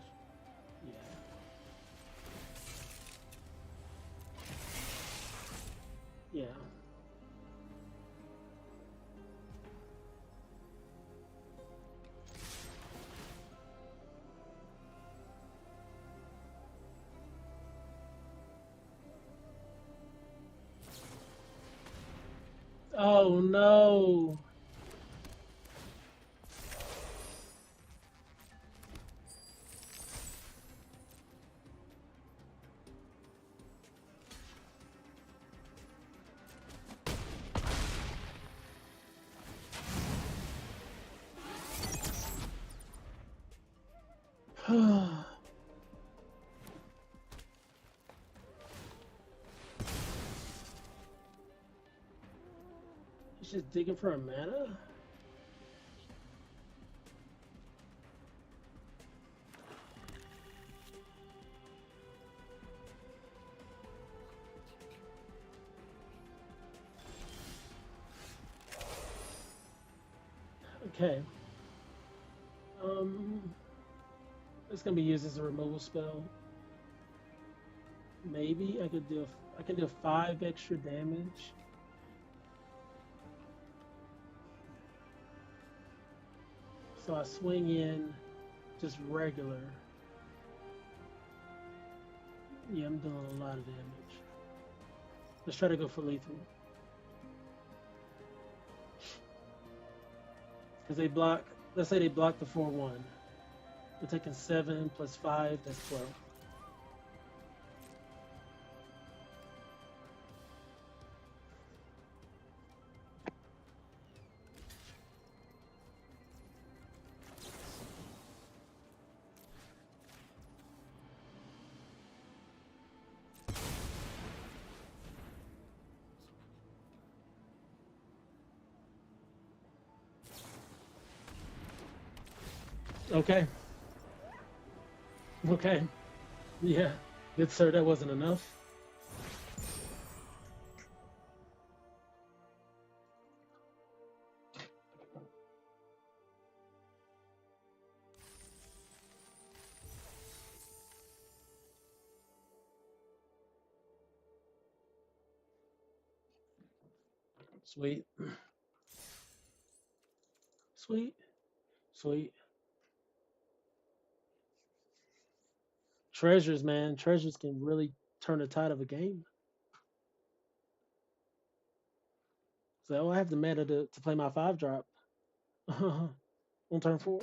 yeah. Yeah. Oh no. He's just digging for a mana? Okay. It's gonna be used as a removal spell. Maybe I can do 5 extra damage. So I swing in just regular. Yeah, I'm doing a lot of damage. Let's try to go for lethal. Because they block, let's say they block the 4-1. We're taking 7 plus 5, that's 12. Okay. Okay. Yeah. Good sir, that wasn't enough. Sweet. Sweet. Sweet. Treasures, man. Treasures can really turn the tide of a game. So I have the meta to play my 5 drop on turn 4.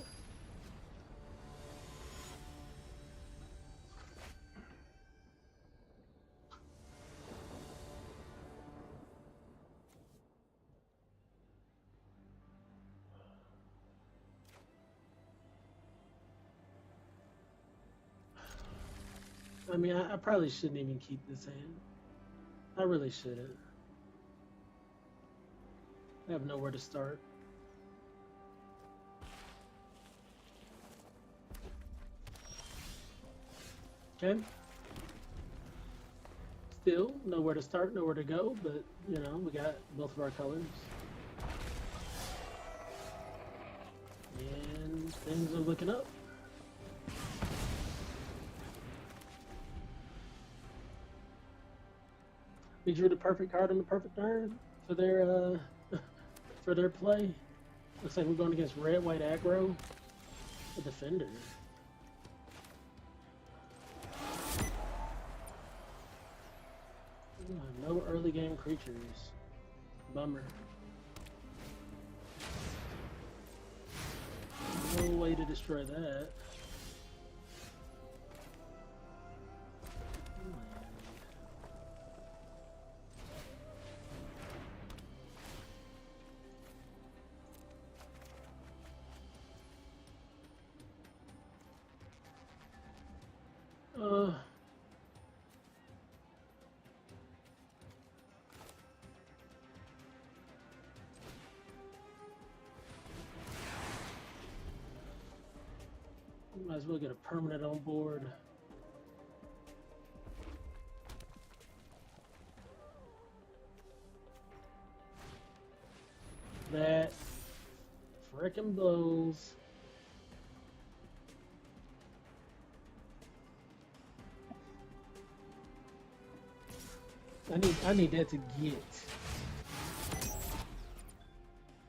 I mean, I probably shouldn't even keep this hand. I really shouldn't. I have nowhere to start. Okay. Still nowhere to start, nowhere to go, but you know, we got both of our colors. And things are looking up. We drew the perfect card on the perfect turn for their for their play. Looks like we're going against red, white aggro, a defender. No early game creatures. Bummer. No way to destroy that. Might as well get a permanent on board. That frickin' blows. I need that to get.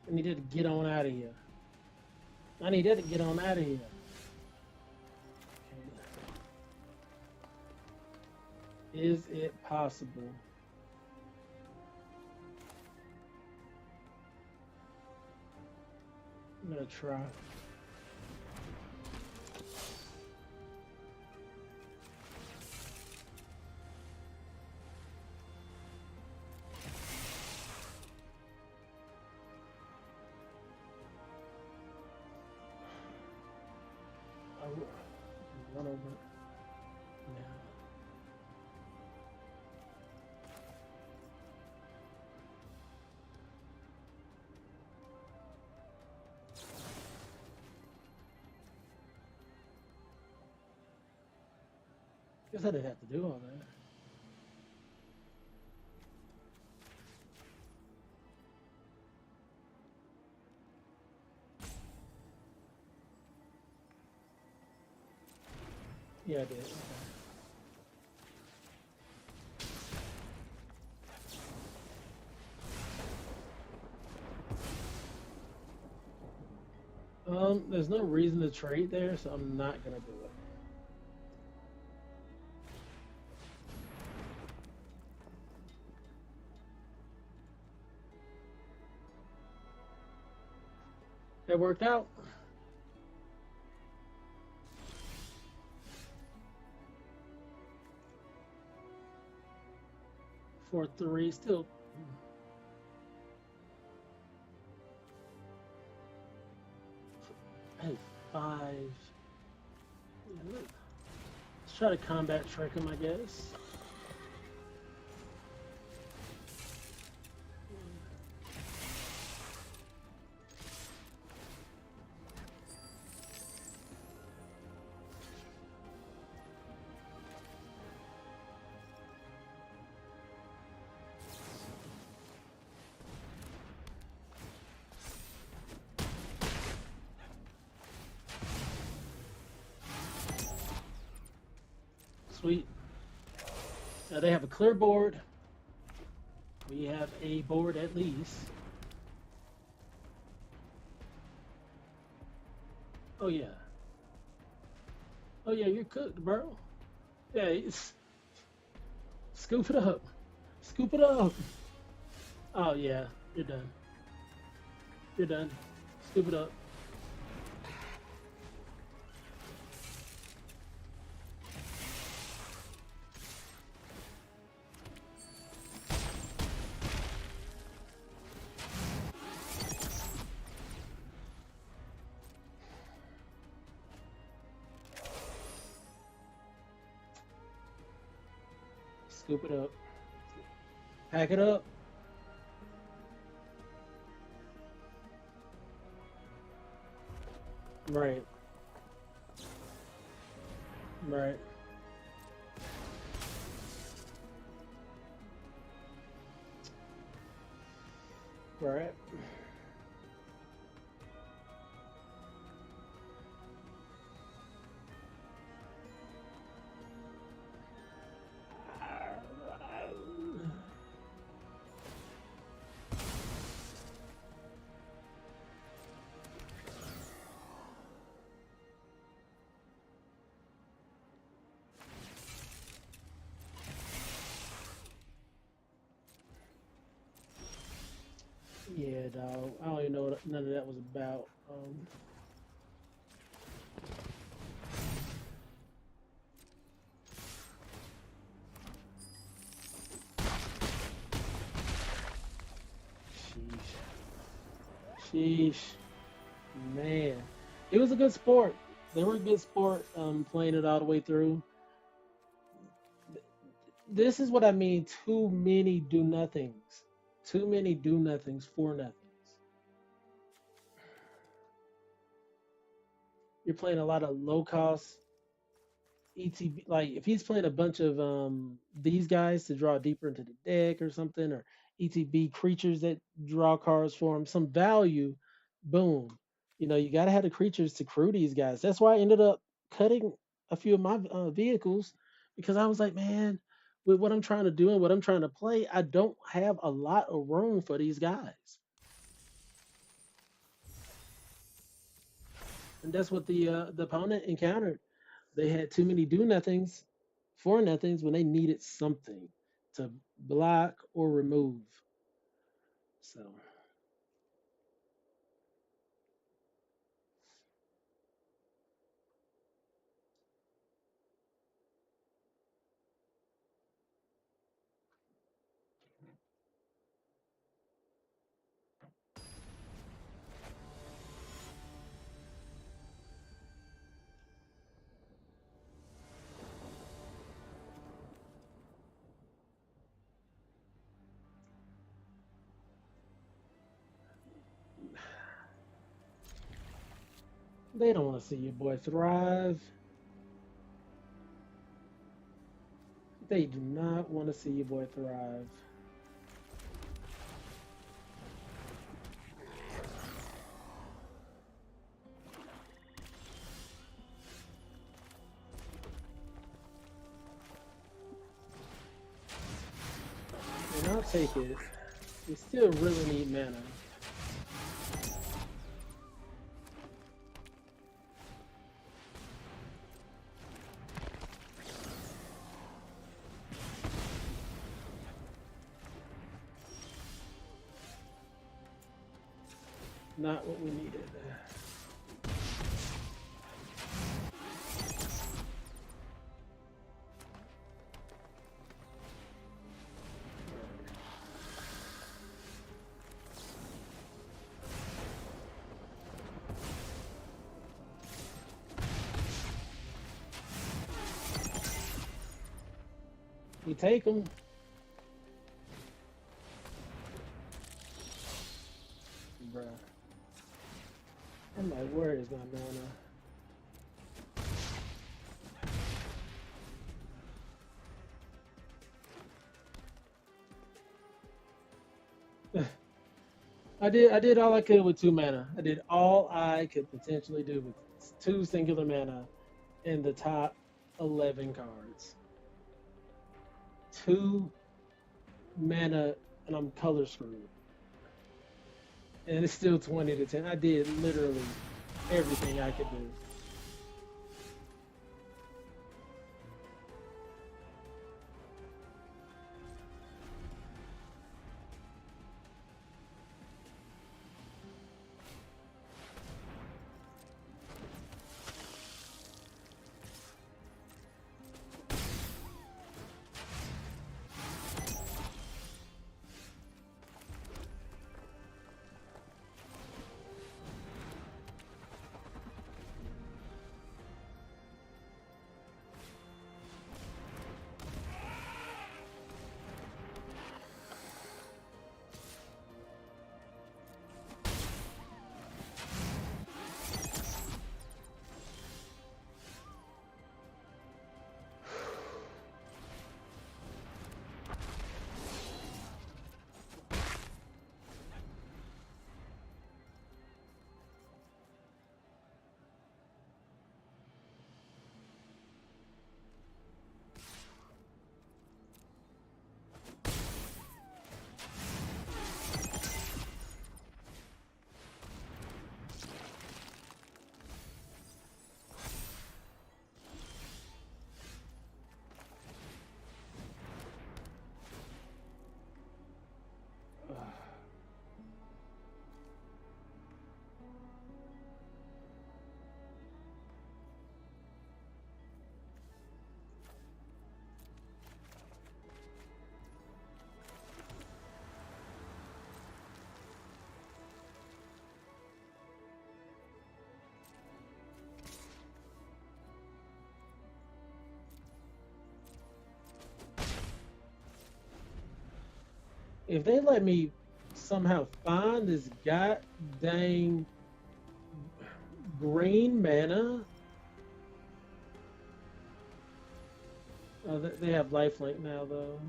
I need that to get on out of here. I need that to get on out of here. Is it possible? I'm gonna try. I'll run over. Yeah. Guess I didn't have to do all that. Yeah, I did. Okay. There's no reason to trade there, so I'm not gonna do it. It worked out. 4-3. Still. Hey, 5. Let's try to combat trick him, I guess. Sweet. Now they have a clear board. We have a board at least. Oh yeah. Oh yeah, you're cooked, bro. Yeah, scoop it up. Scoop it up. Oh yeah, you're done. You're done. Scoop it up. Scoop it up. Pack it up. Right. Right. Right. Yeah, dog. I don't even know what none of that was about. Sheesh. Sheesh. Man. It was a good sport. They were a good sport playing it all the way through. This is what I mean. Too many do nothings. Too many do nothings for nothings. You're playing a lot of low cost ETB. Like if he's playing a bunch of these guys to draw deeper into the deck or something, or ETB creatures that draw cards for him, some value. Boom. You know, you gotta have the creatures to crew these guys. That's why I ended up cutting a few of my vehicles because I was like, man, with what I'm trying to do and what I'm trying to play, I don't have a lot of room for these guys. And that's what the opponent encountered. They had too many do nothings for nothings when they needed something to block or remove. So they don't want to see your boy thrive. They do not want to see your boy thrive. And I'll take it. We still really need mana. Not what we needed. We take them. Bruh. I'm like, where is my mana? I did all I could with 2 mana. I did all I could potentially do with 2 singular mana in the top 11 cards. 2 mana and I'm color screwed. And it's still 20 to 10. I did literally everything I could do. If they let me somehow find this god dang green mana, oh, they have lifelink now though.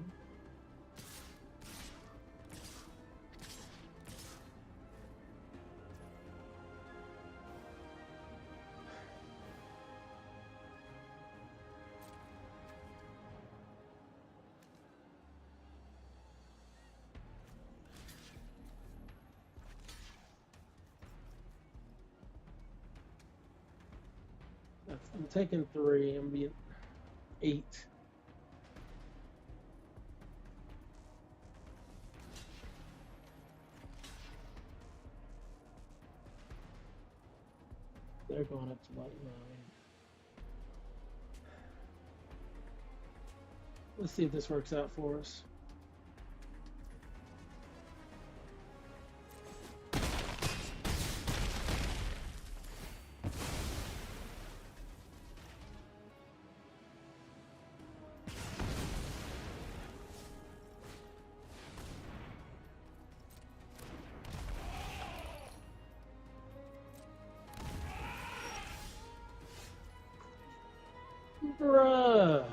I'm taking 3. I'm being 8. They're going up to like 9. Let's see if this works out for us. Bruh.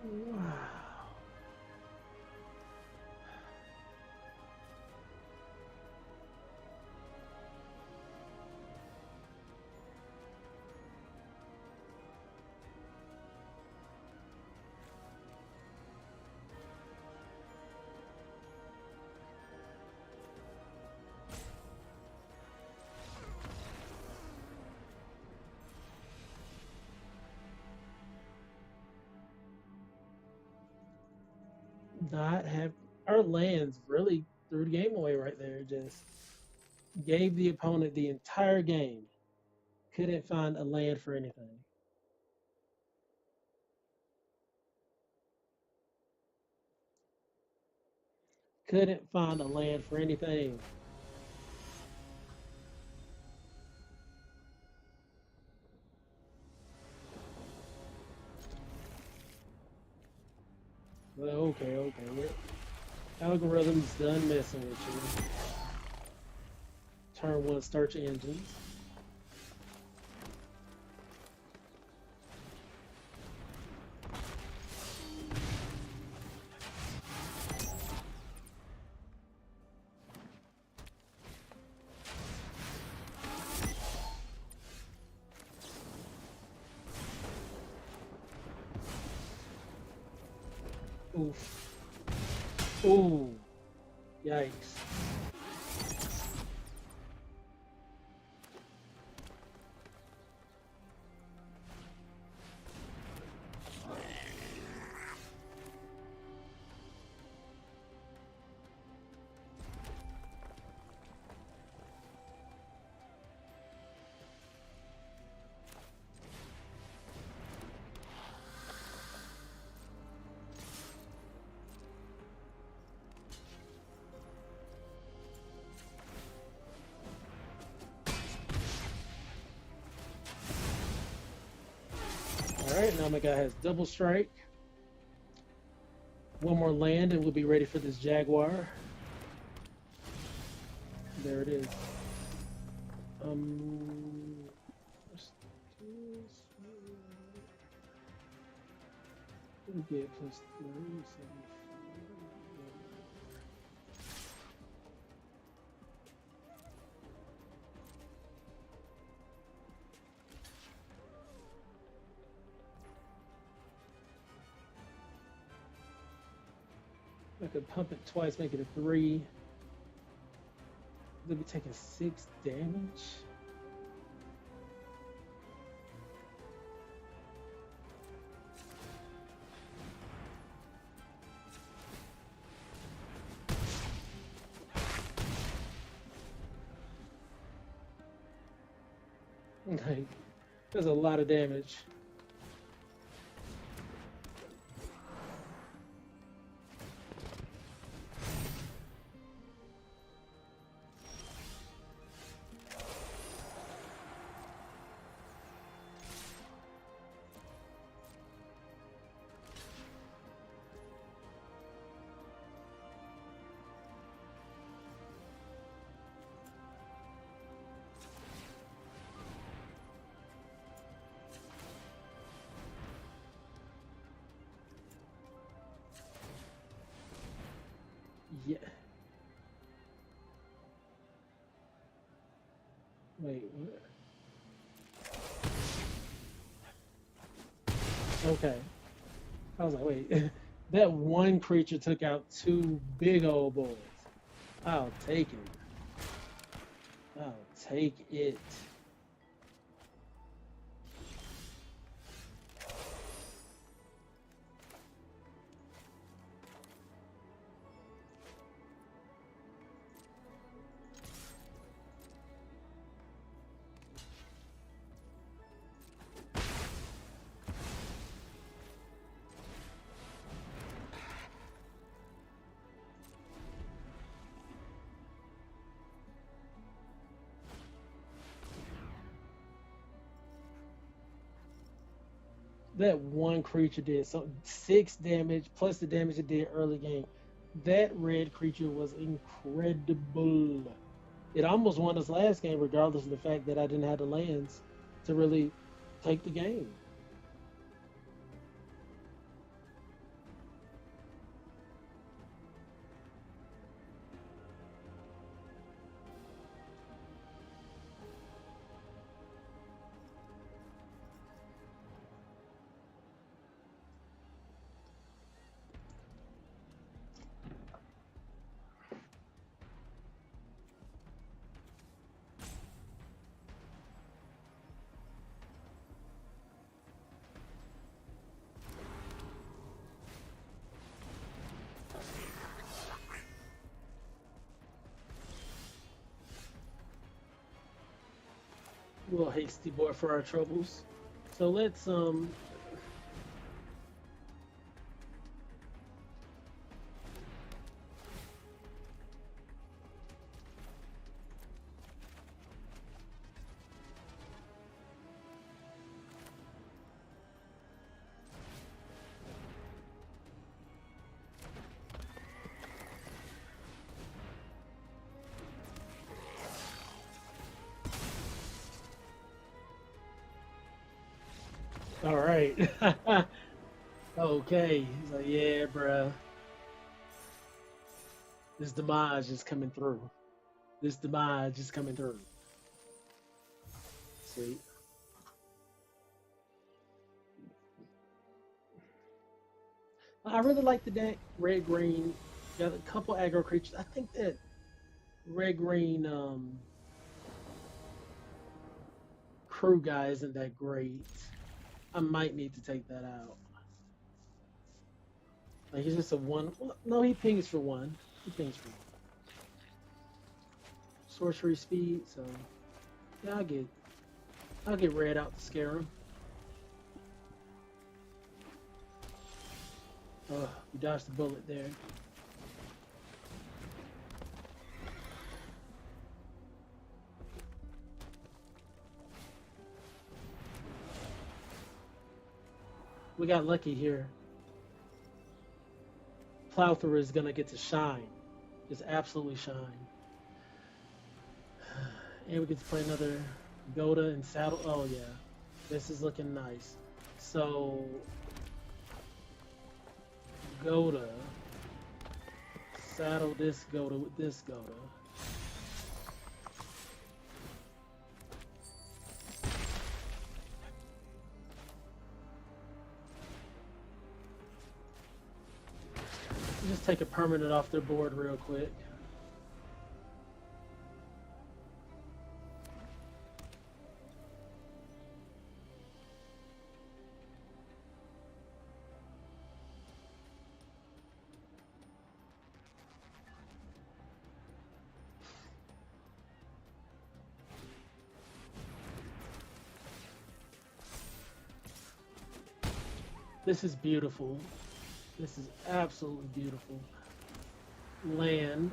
Wow. Not have our lands really threw the game away right there. Just gave the opponent the entire game. Couldn't find a land for anything. Couldn't find a land for anything. Okay, okay. Algorithm's done messing with you. Turn 1 search engines. Oof. Ooh. Yikes. Alright, now my guy has double strike. One more land and we'll be ready for this Jaguar. There it is. We'll get plus 3, 7, I could pump it twice, make it a 3. They'll be taking 6 damage. Like, there's a lot of damage. Yeah. Wait, what? Okay. I was like, wait. That one creature took out 2 big old boys. I'll take it. I'll take it. That one creature did so 6 damage plus the damage it did early game. That red creature was incredible. It almost won us last game, regardless of the fact that I didn't have the lands to really take the game. A little hasty boy for our troubles. So let's All right. Okay. He's like, yeah, bruh. This demise is coming through. This demise is coming through. Sweet. I really like the deck. Red green. Got a couple aggro creatures. I think that red green crew guy isn't that great. I might need to take that out. Like he's just a one. Well, no, he pings for one. He pings for one. Sorcery speed. So yeah, I'll get red out to scare him. Oh, we dodged the bullet there. We got lucky here. Plowthrower is gonna get to shine. Just absolutely shine. And we get to play another Goda and Saddle. Oh yeah. This is looking nice. So Goda. Saddle this Goda with this Goda. Just take a permanent off their board real quick. This is beautiful. This is absolutely beautiful. Land.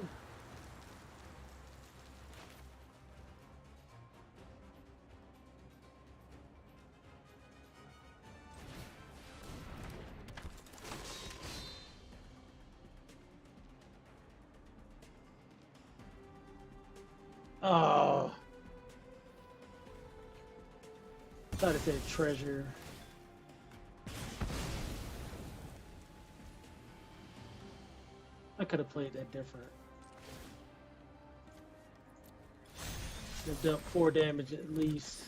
Oh. Thought it said treasure. I could have played that different. They've dealt 4 damage at least.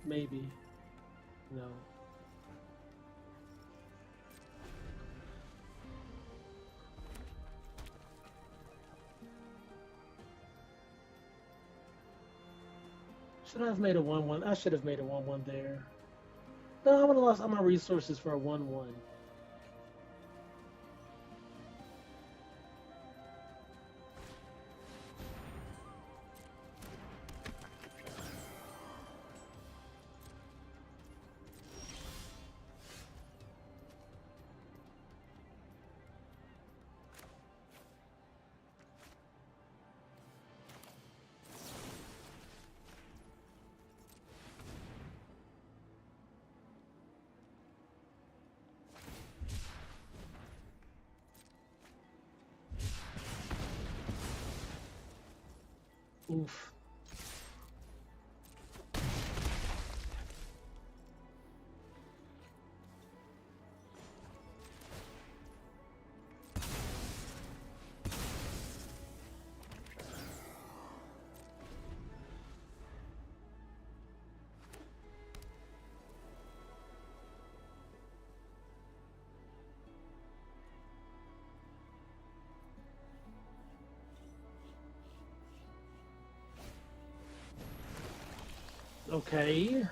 Maybe. No. Should I have made a 1-1? I should have made a 1-1 there. No, I would have lost all my resources for a 1-1. Oof. Okay.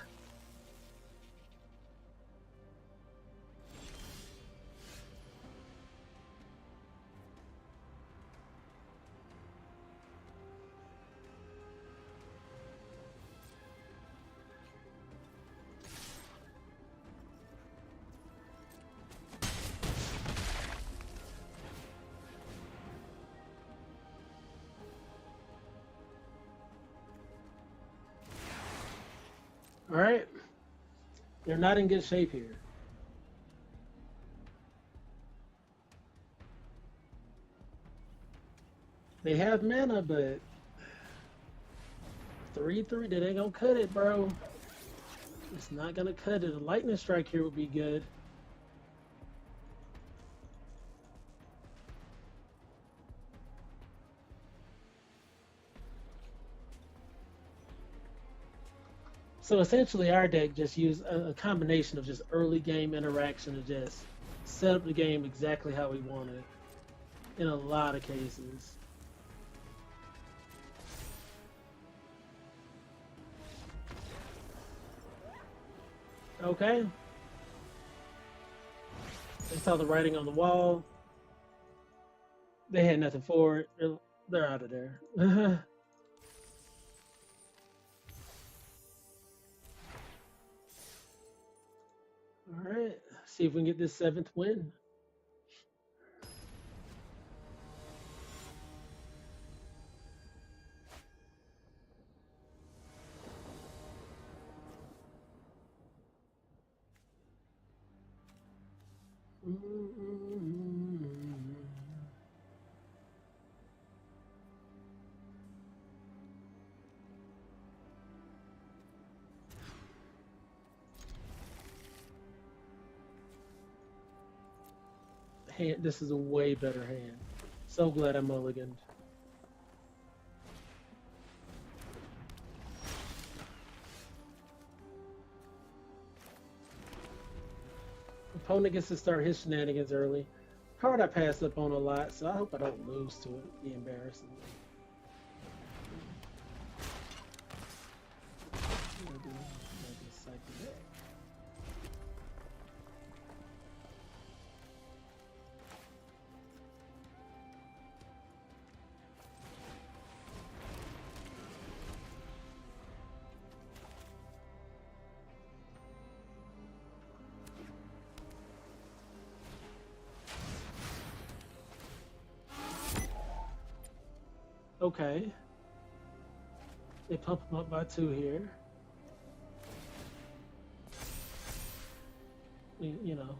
All right. They're not in good shape here. They have mana, but 3/3, they ain't gonna cut it, bro. It's not gonna cut it. A lightning strike here would be good. So essentially, our deck just used a combination of just early game interaction to just set up the game exactly how we wanted it in a lot of cases. Okay. They saw the writing on the wall. They had nothing for it. They're out of there. All right. See if we can get this 7th win. This is a way better hand. So glad I mulliganed. Opponent gets to start his shenanigans early. Card I passed up on a lot, so I hope I don't lose to it. Be embarrassing. Okay. They pump him up by 2 here. You know.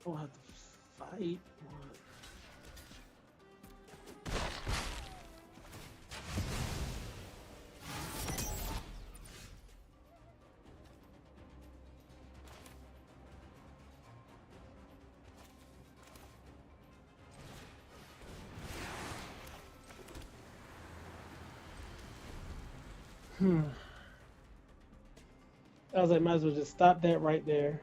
Don't have to fight. I was like, might as well just stop that right there.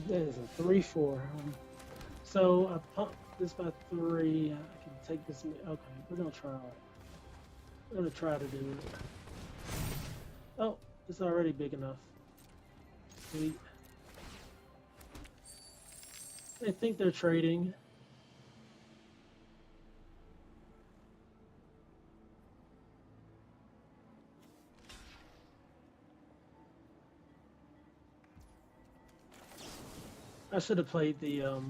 That is a 3-4. So I pump this by 3. I can take this. Okay, we're gonna try. We're gonna try to do it. Oh, it's already big enough. Sweet. I think they're trading. I should have played the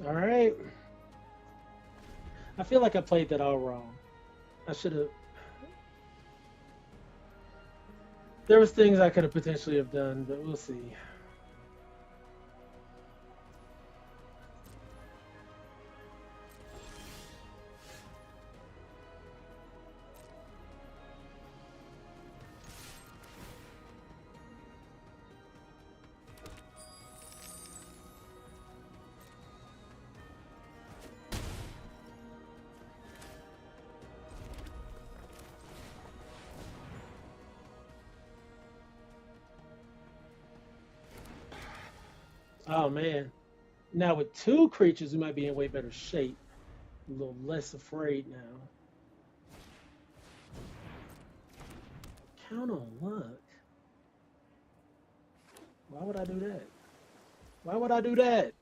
All right. I feel like I played that all wrong. I should have. There was things I could have potentially have done, but we'll see. Oh man. Now with two creatures, we might be in way better shape. A little less afraid now. Count on luck. Why would I do that? Why would I do that?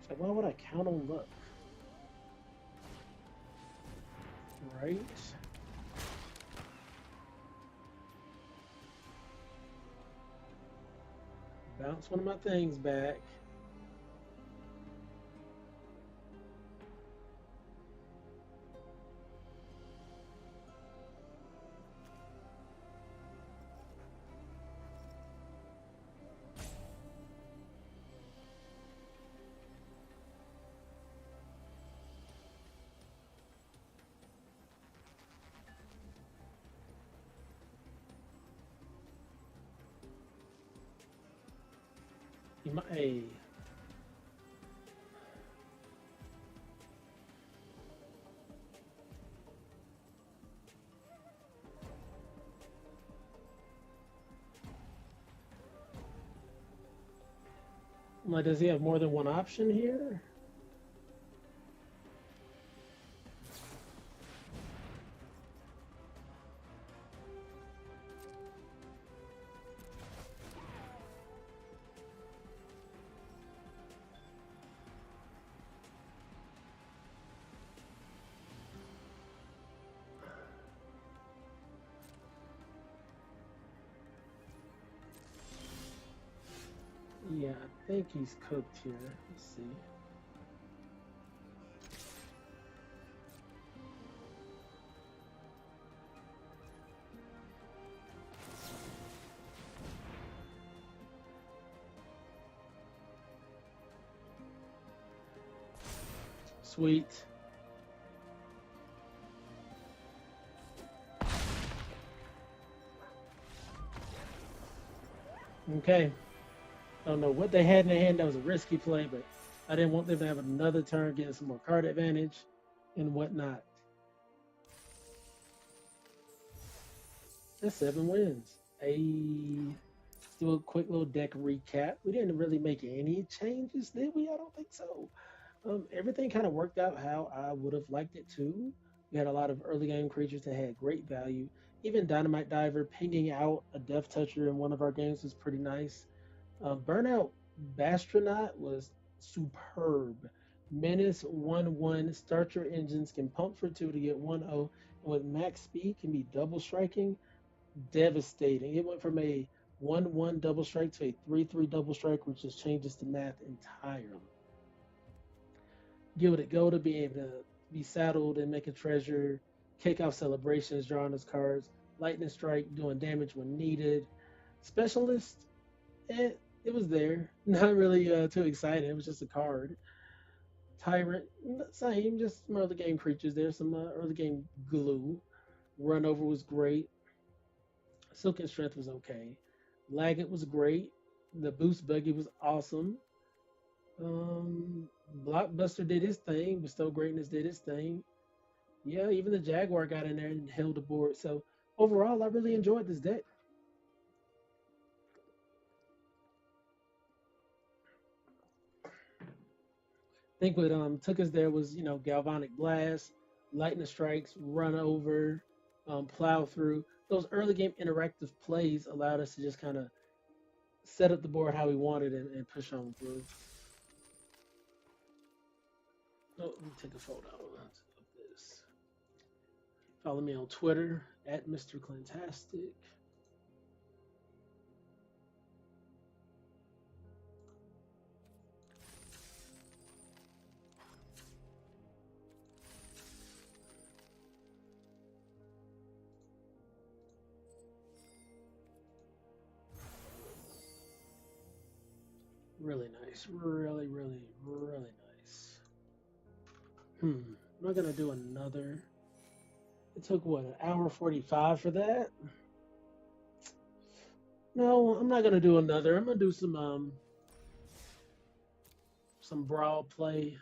So why would I count on luck? Right? Bounce one of my things back. Hey. Like, does he have more than one option here? Yeah, I think he's cooked here. Let's see. Sweet. Okay. I don't know what they had in their hand. That was a risky play, but I didn't want them to have another turn, getting some more card advantage and whatnot. That's 7 wins. Let's do a quick little deck recap. We didn't really make any changes, did we? I don't think so. Everything kind of worked out how I would have liked it to. We had a lot of early game creatures that had great value. Even Dynamite Diver pinging out a Death Toucher in one of our games was pretty nice. Burnout Bastronaut was superb. Menace 1-1. Start your engines, can pump for 2 to get 1-0. And with max speed, can be double striking. Devastating. It went from a 1-1 double strike to a 3-3 double strike, which just changes the math entirely. Give it a go to be able to be saddled and make a treasure. Kick off celebrations, drawing his cards. Lightning strike, doing damage when needed. Specialist, it was there. Not really too exciting. It was just a card. Tyrant, same, just some early game creatures there. Some early game glue. Run over was great. Silken Strength was okay. Laggett was great. The boost buggy was awesome. Blockbuster did his thing. Bestow Greatness did his thing. Yeah, even the Jaguar got in there and held the board. So overall, I really enjoyed this deck. I think what took us there was Galvanic Blast, Lightning Strikes, Run Over, Plow Through. Those early game interactive plays allowed us to just kind of set up the board how we wanted and push on through. Oh, let me take a photo of this. Follow me on Twitter at Mr.Clintastik. Really nice. Really, really, really nice. I'm not gonna do another. It took what, an hour 45 for that? No, I'm not gonna do another. I'm gonna do some brawl play.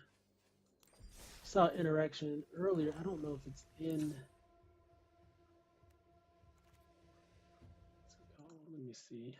Saw interaction earlier. I don't know if it's in. Let me see.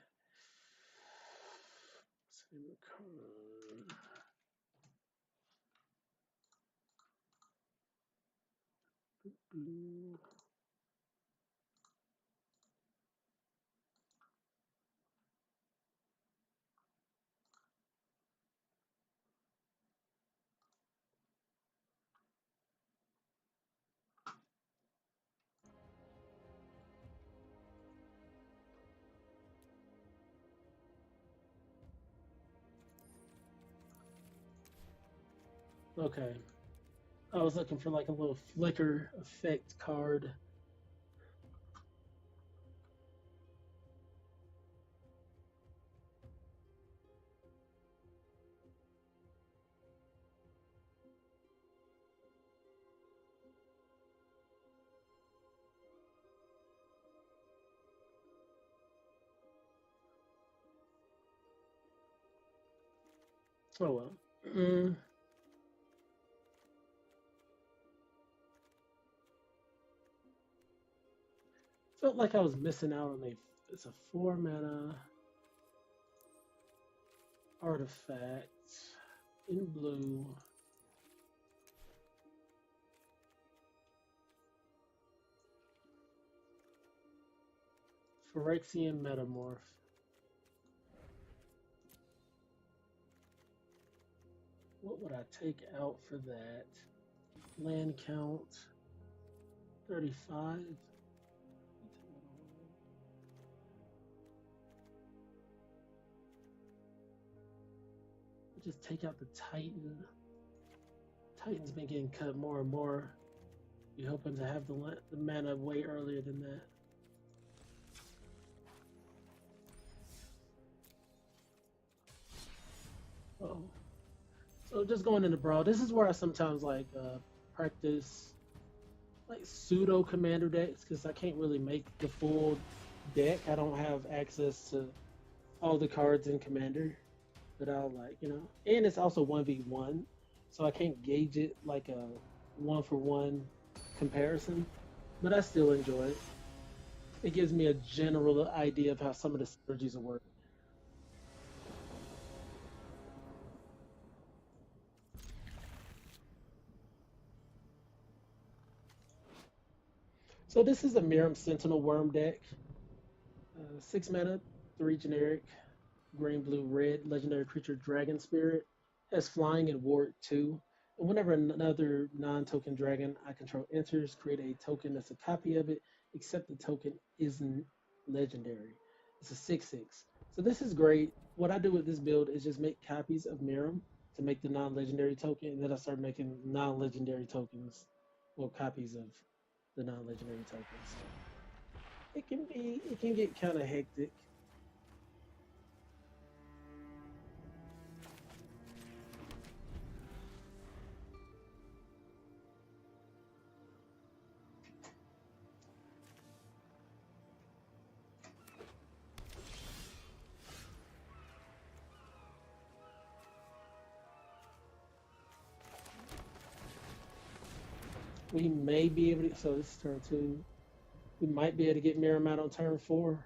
Okay. I was looking for like a little flicker effect card. Oh well. Felt like I was missing out on it's a 4-mana artifact in blue. Phyrexian Metamorph. What would I take out for that? Land count 35. Just take out the Titan. Titan's been getting cut more and more. You're hoping to have the mana way earlier than that. Oh. So just going into Brawl, this is where I sometimes like practice like pseudo commander decks because I can't really make the full deck. I don't have access to all the cards in Commander that I'll like, and it's also 1v1, so I can't gauge it like a one-for-one comparison, but I still enjoy it. It gives me a general idea of how some of the synergies will work. So this is a Miram Sentinel Worm deck. 6 mana, 3 generic, green, blue, red, legendary creature Dragon Spirit. Has flying and ward 2. And whenever another non-token dragon I control enters, create a token that's a copy of it, except the token isn't legendary. It's a 6/6. So this is great. What I do with this build is just make copies of Miram to make the non-legendary token, and then I start making non-legendary tokens, well, copies of the non-legendary tokens. So it can get kind of hectic. We may be able to. So this is turn 2. We might be able to get Miram out on turn 4.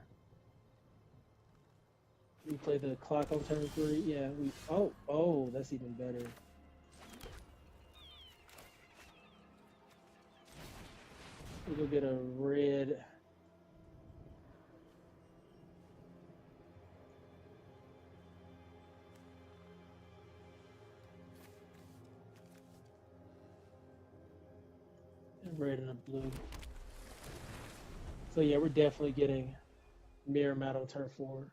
We play the clock on turn 3. Yeah, we. Oh, that's even better. We go get a red. Red and a blue. So yeah, we're definitely getting Miram out on turn 4.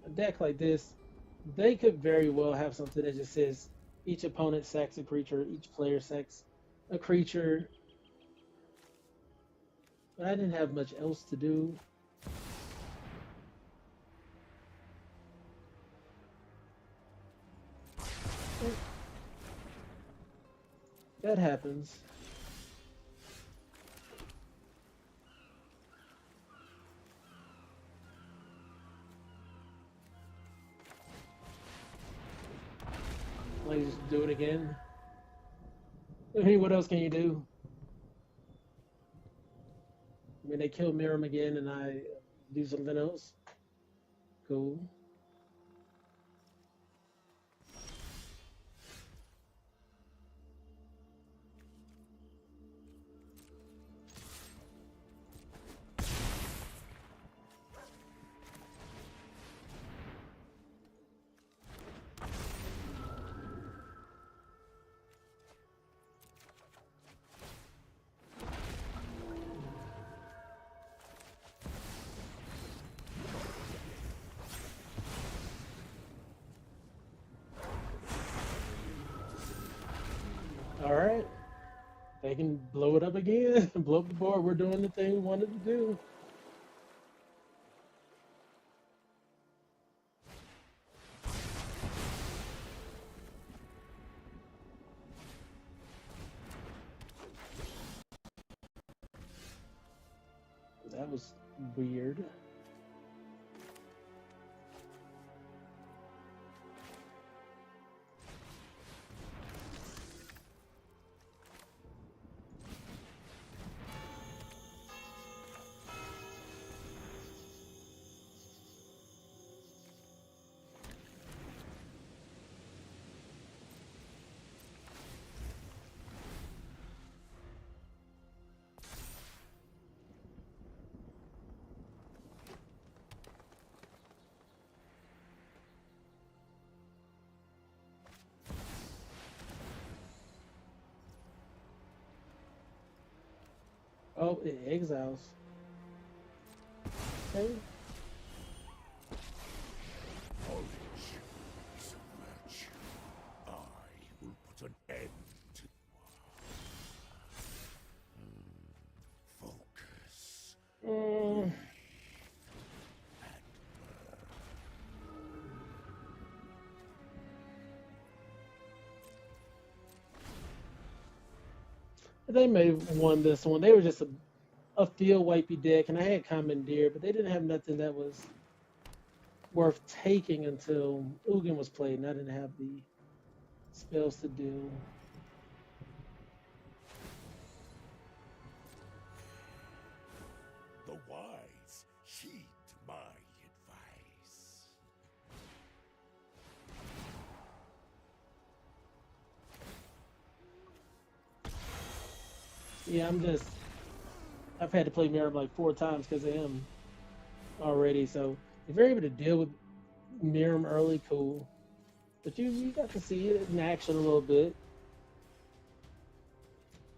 A deck like this, they could very well have something that just says each opponent sacks a creature, each player sacks a creature. But I didn't have much else to do. That happens. Like, just do it again. I mean, what else can you do? I mean, they kill Miram again, and I do something else. Cool. All right. They can blow it up again, blow up the board. We're doing the thing we wanted to do. That was weird. Oh, it exiles. Okay. Knowledge is a virtue. I will put an end to focus. They may have won this one. They were just a field wipey deck, and I had Commandeer, but they didn't have nothing that was worth taking until Ugin was played, and I didn't have the spells to do. The wise heed my advice. Yeah, I've had to play Miram like 4 times because of him already. So if you're able to deal with Miram early, cool. But you got to see it in action a little bit.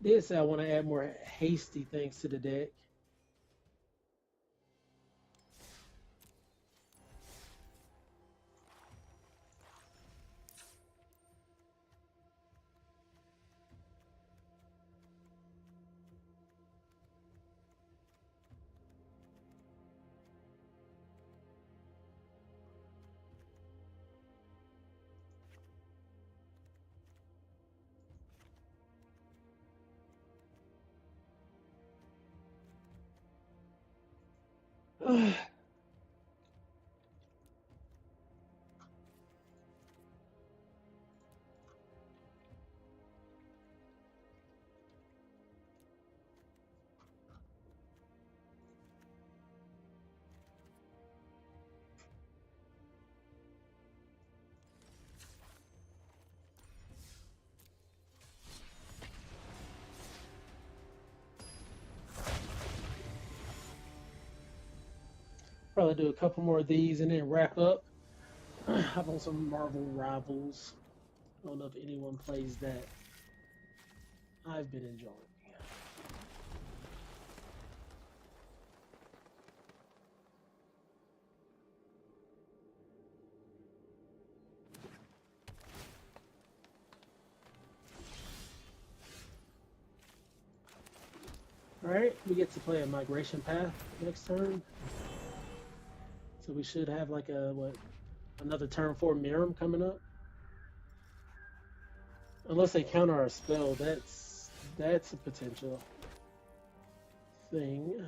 Did say I want to add more hasty things to the deck. Probably do a couple more of these and then wrap up. Hop on some Marvel Rivals. I don't know if anyone plays that. I've been enjoying. Alright, we get to play a migration path next turn. So we should have like a, what, another turn 4 Miram coming up. Unless they counter our spell, that's a potential thing.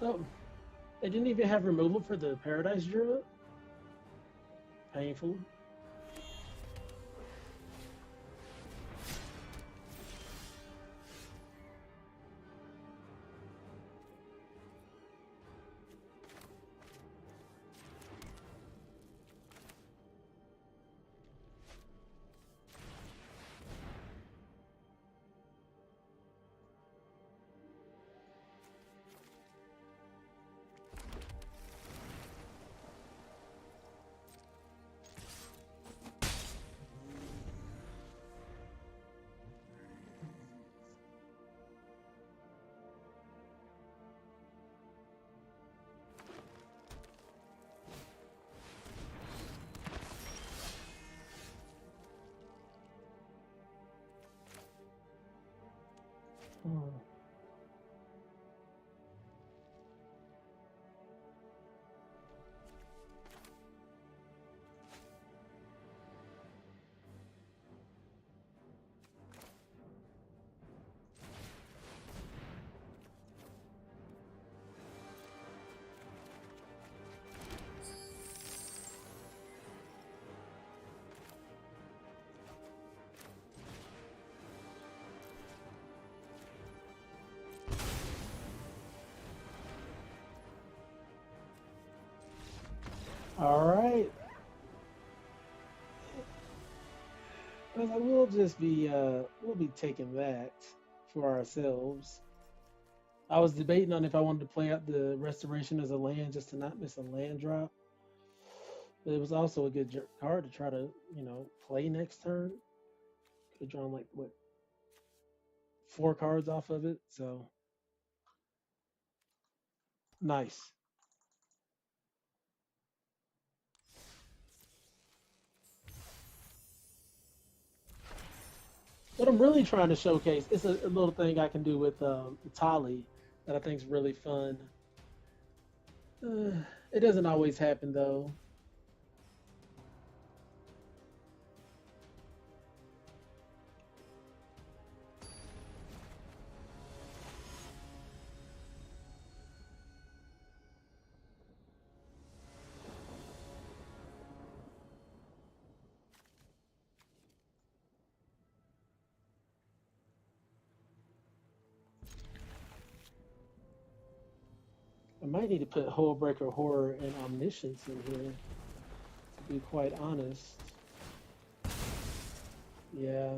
Oh, they didn't even have removal for the Paradise Druid? Painful. Hmm. All right. We'll just be we'll be taking that for ourselves. I was debating on if I wanted to play out the restoration as a land just to not miss a land drop. But it was also a good card to try to, play next turn. Could have drawn like what 4 cards off of it. So nice. What I'm really trying to showcase is a little thing I can do with Tali that I think is really fun. It doesn't always happen though. I might need to put Hullbreaker Horror and Omniscience in here, to be quite honest. Yeah.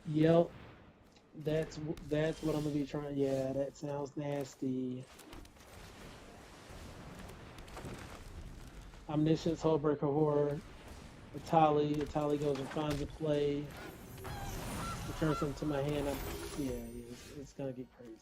Yep. That's what I'm gonna be trying. Yeah, that sounds nasty. Omniscience, Hullbreaker Horror, Atali goes and finds a play. turn something to my hand, yeah, it's gonna get crazy.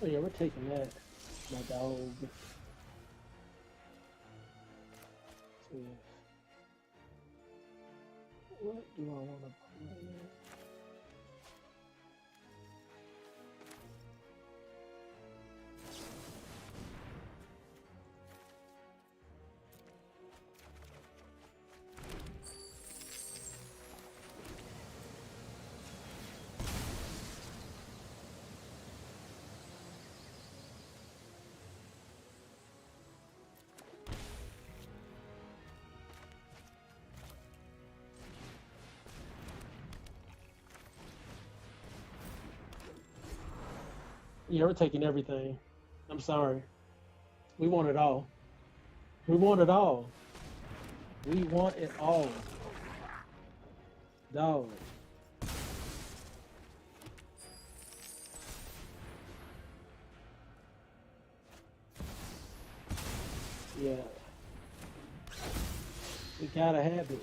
Oh yeah, we're taking that, my dog. So yeah. What do I want to play? Yeah, we're taking everything. I'm sorry. We want it all. We want it all. We want it all. Dog. Yeah. We gotta have it.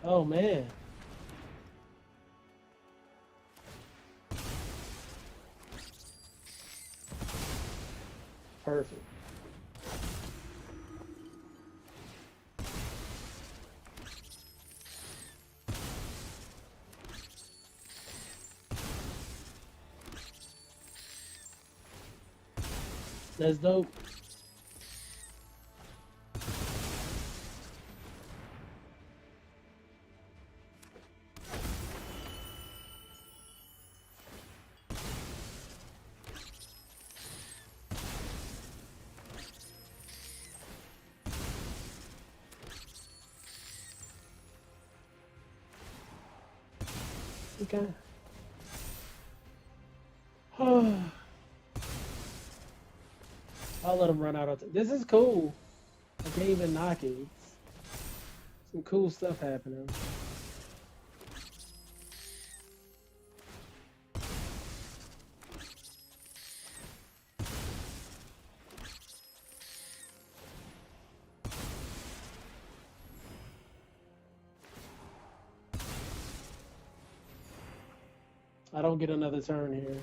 Oh man. Perfect. That's dope. Okay. I'll let him run out of this is cool. I can't even knock it. It's some cool stuff happening. I don't get another turn here.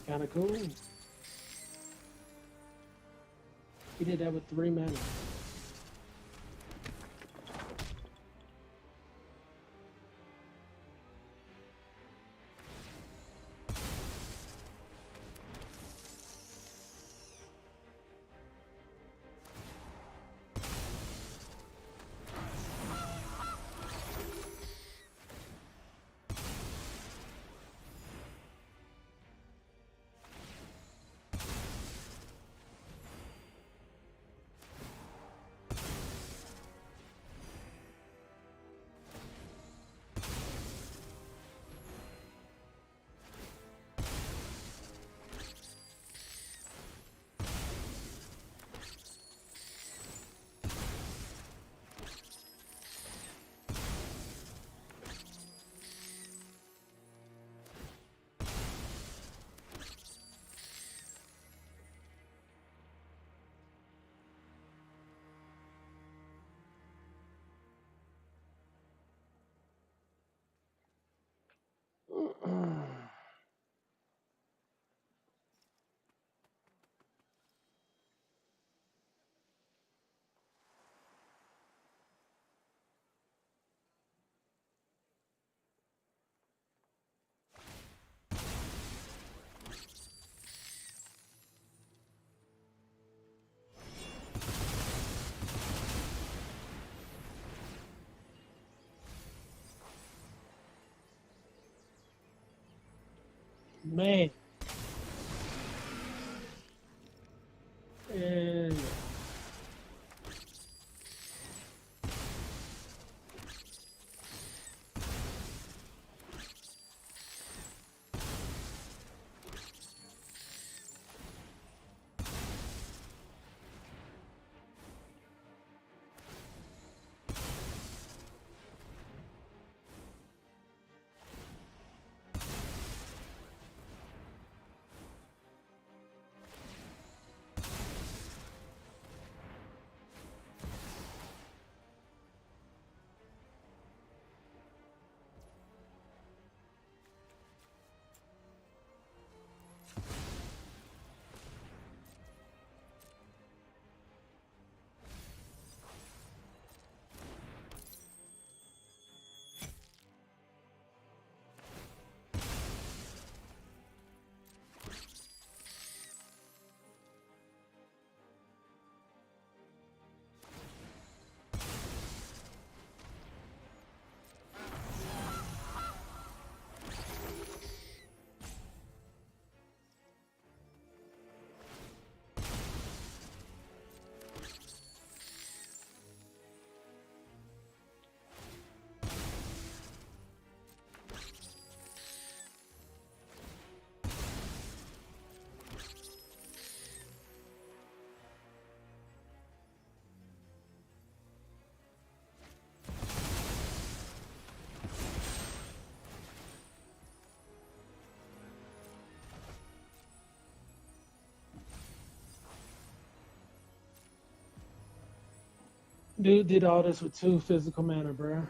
Kind of cool. He did that with 3 mana. Man. And dude did all this with 2 physical mana, bro.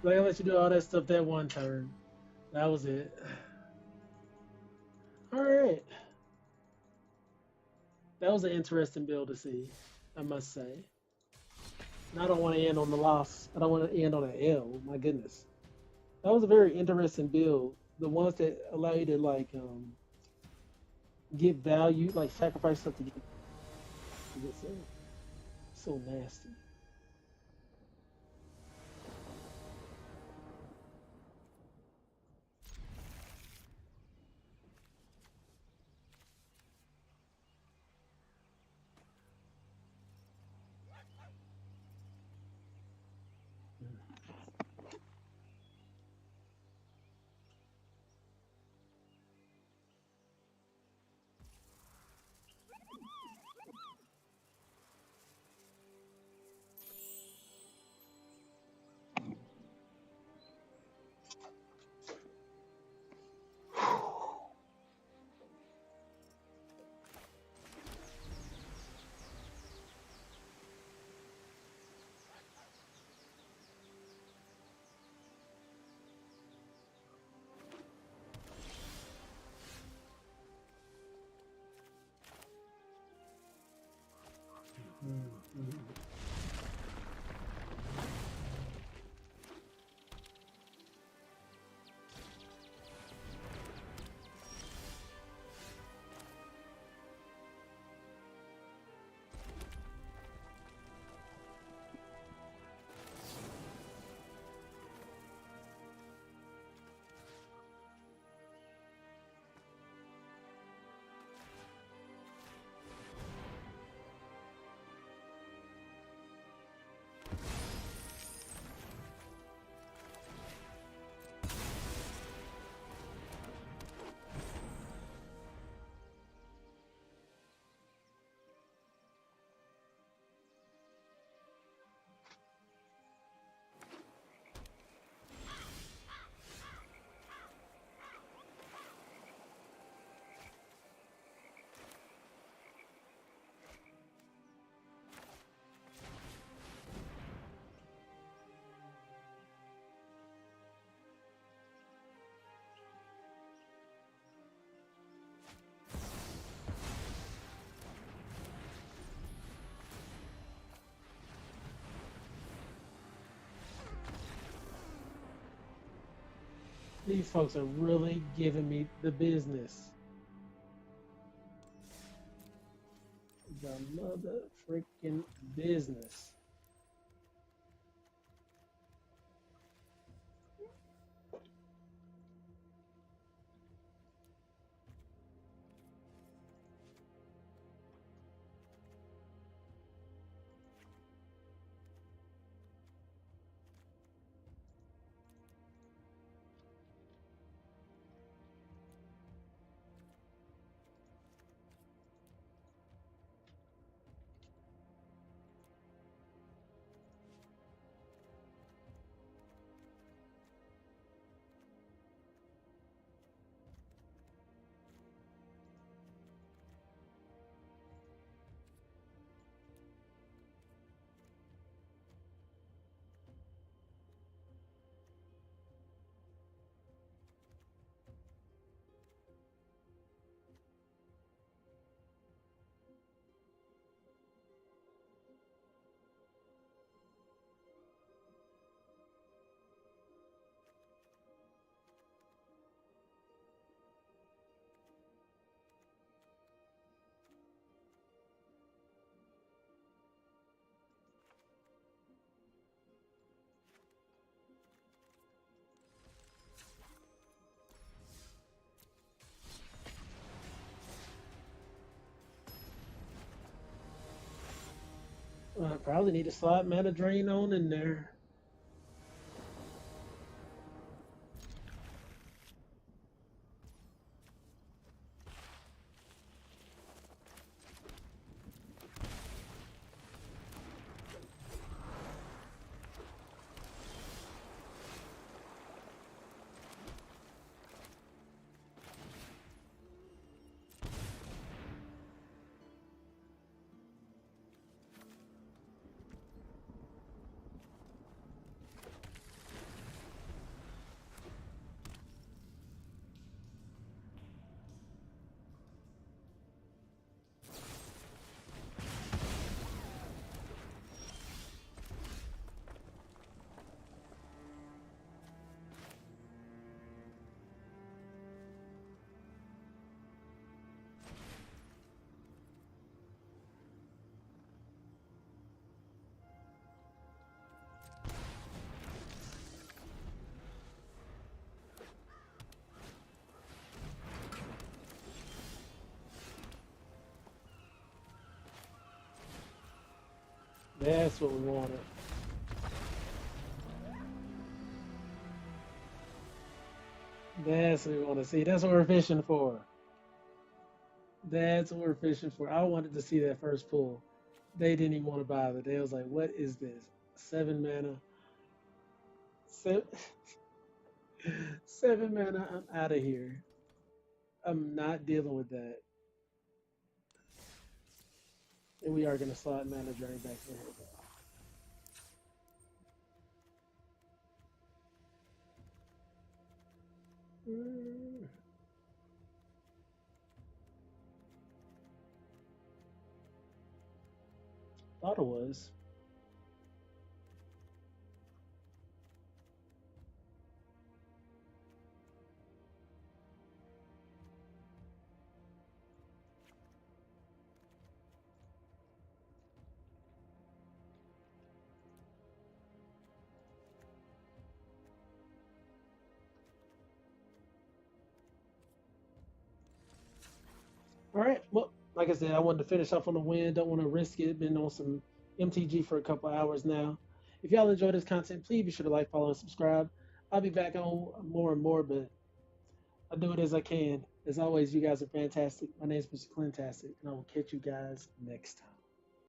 Like I let you do all that stuff that one turn. That was it. All right. That was an interesting build to see, I must say. And I don't want to end on the loss. I don't want to end on an L. My goodness. That was a very interesting build. The ones that allow you to like get value, like sacrifice stuff to get so nasty. These folks are really giving me the business. The mother freaking business. I probably need to slide mana drain on in there. That's what we wanted. That's what we want to see. That's what we're fishing for. That's what we're fishing for. I wanted to see that first pull. They didn't even want to bother. They was like, "What is this? 7 mana? Seven, 7 mana? I'm out of here. I'm not dealing with that." And we are gonna slot mana drain back in here. Mm. Thought it was. All right. Well, like I said, I wanted to finish off on the win. Don't want to risk it. Been on some MTG for a couple hours now. If y'all enjoy this content, please be sure to like, follow, and subscribe. I'll be back on more and more, but I'll do it as I can. As always, you guys are fantastic. My name is Mr. Clintastik, and I will catch you guys next time.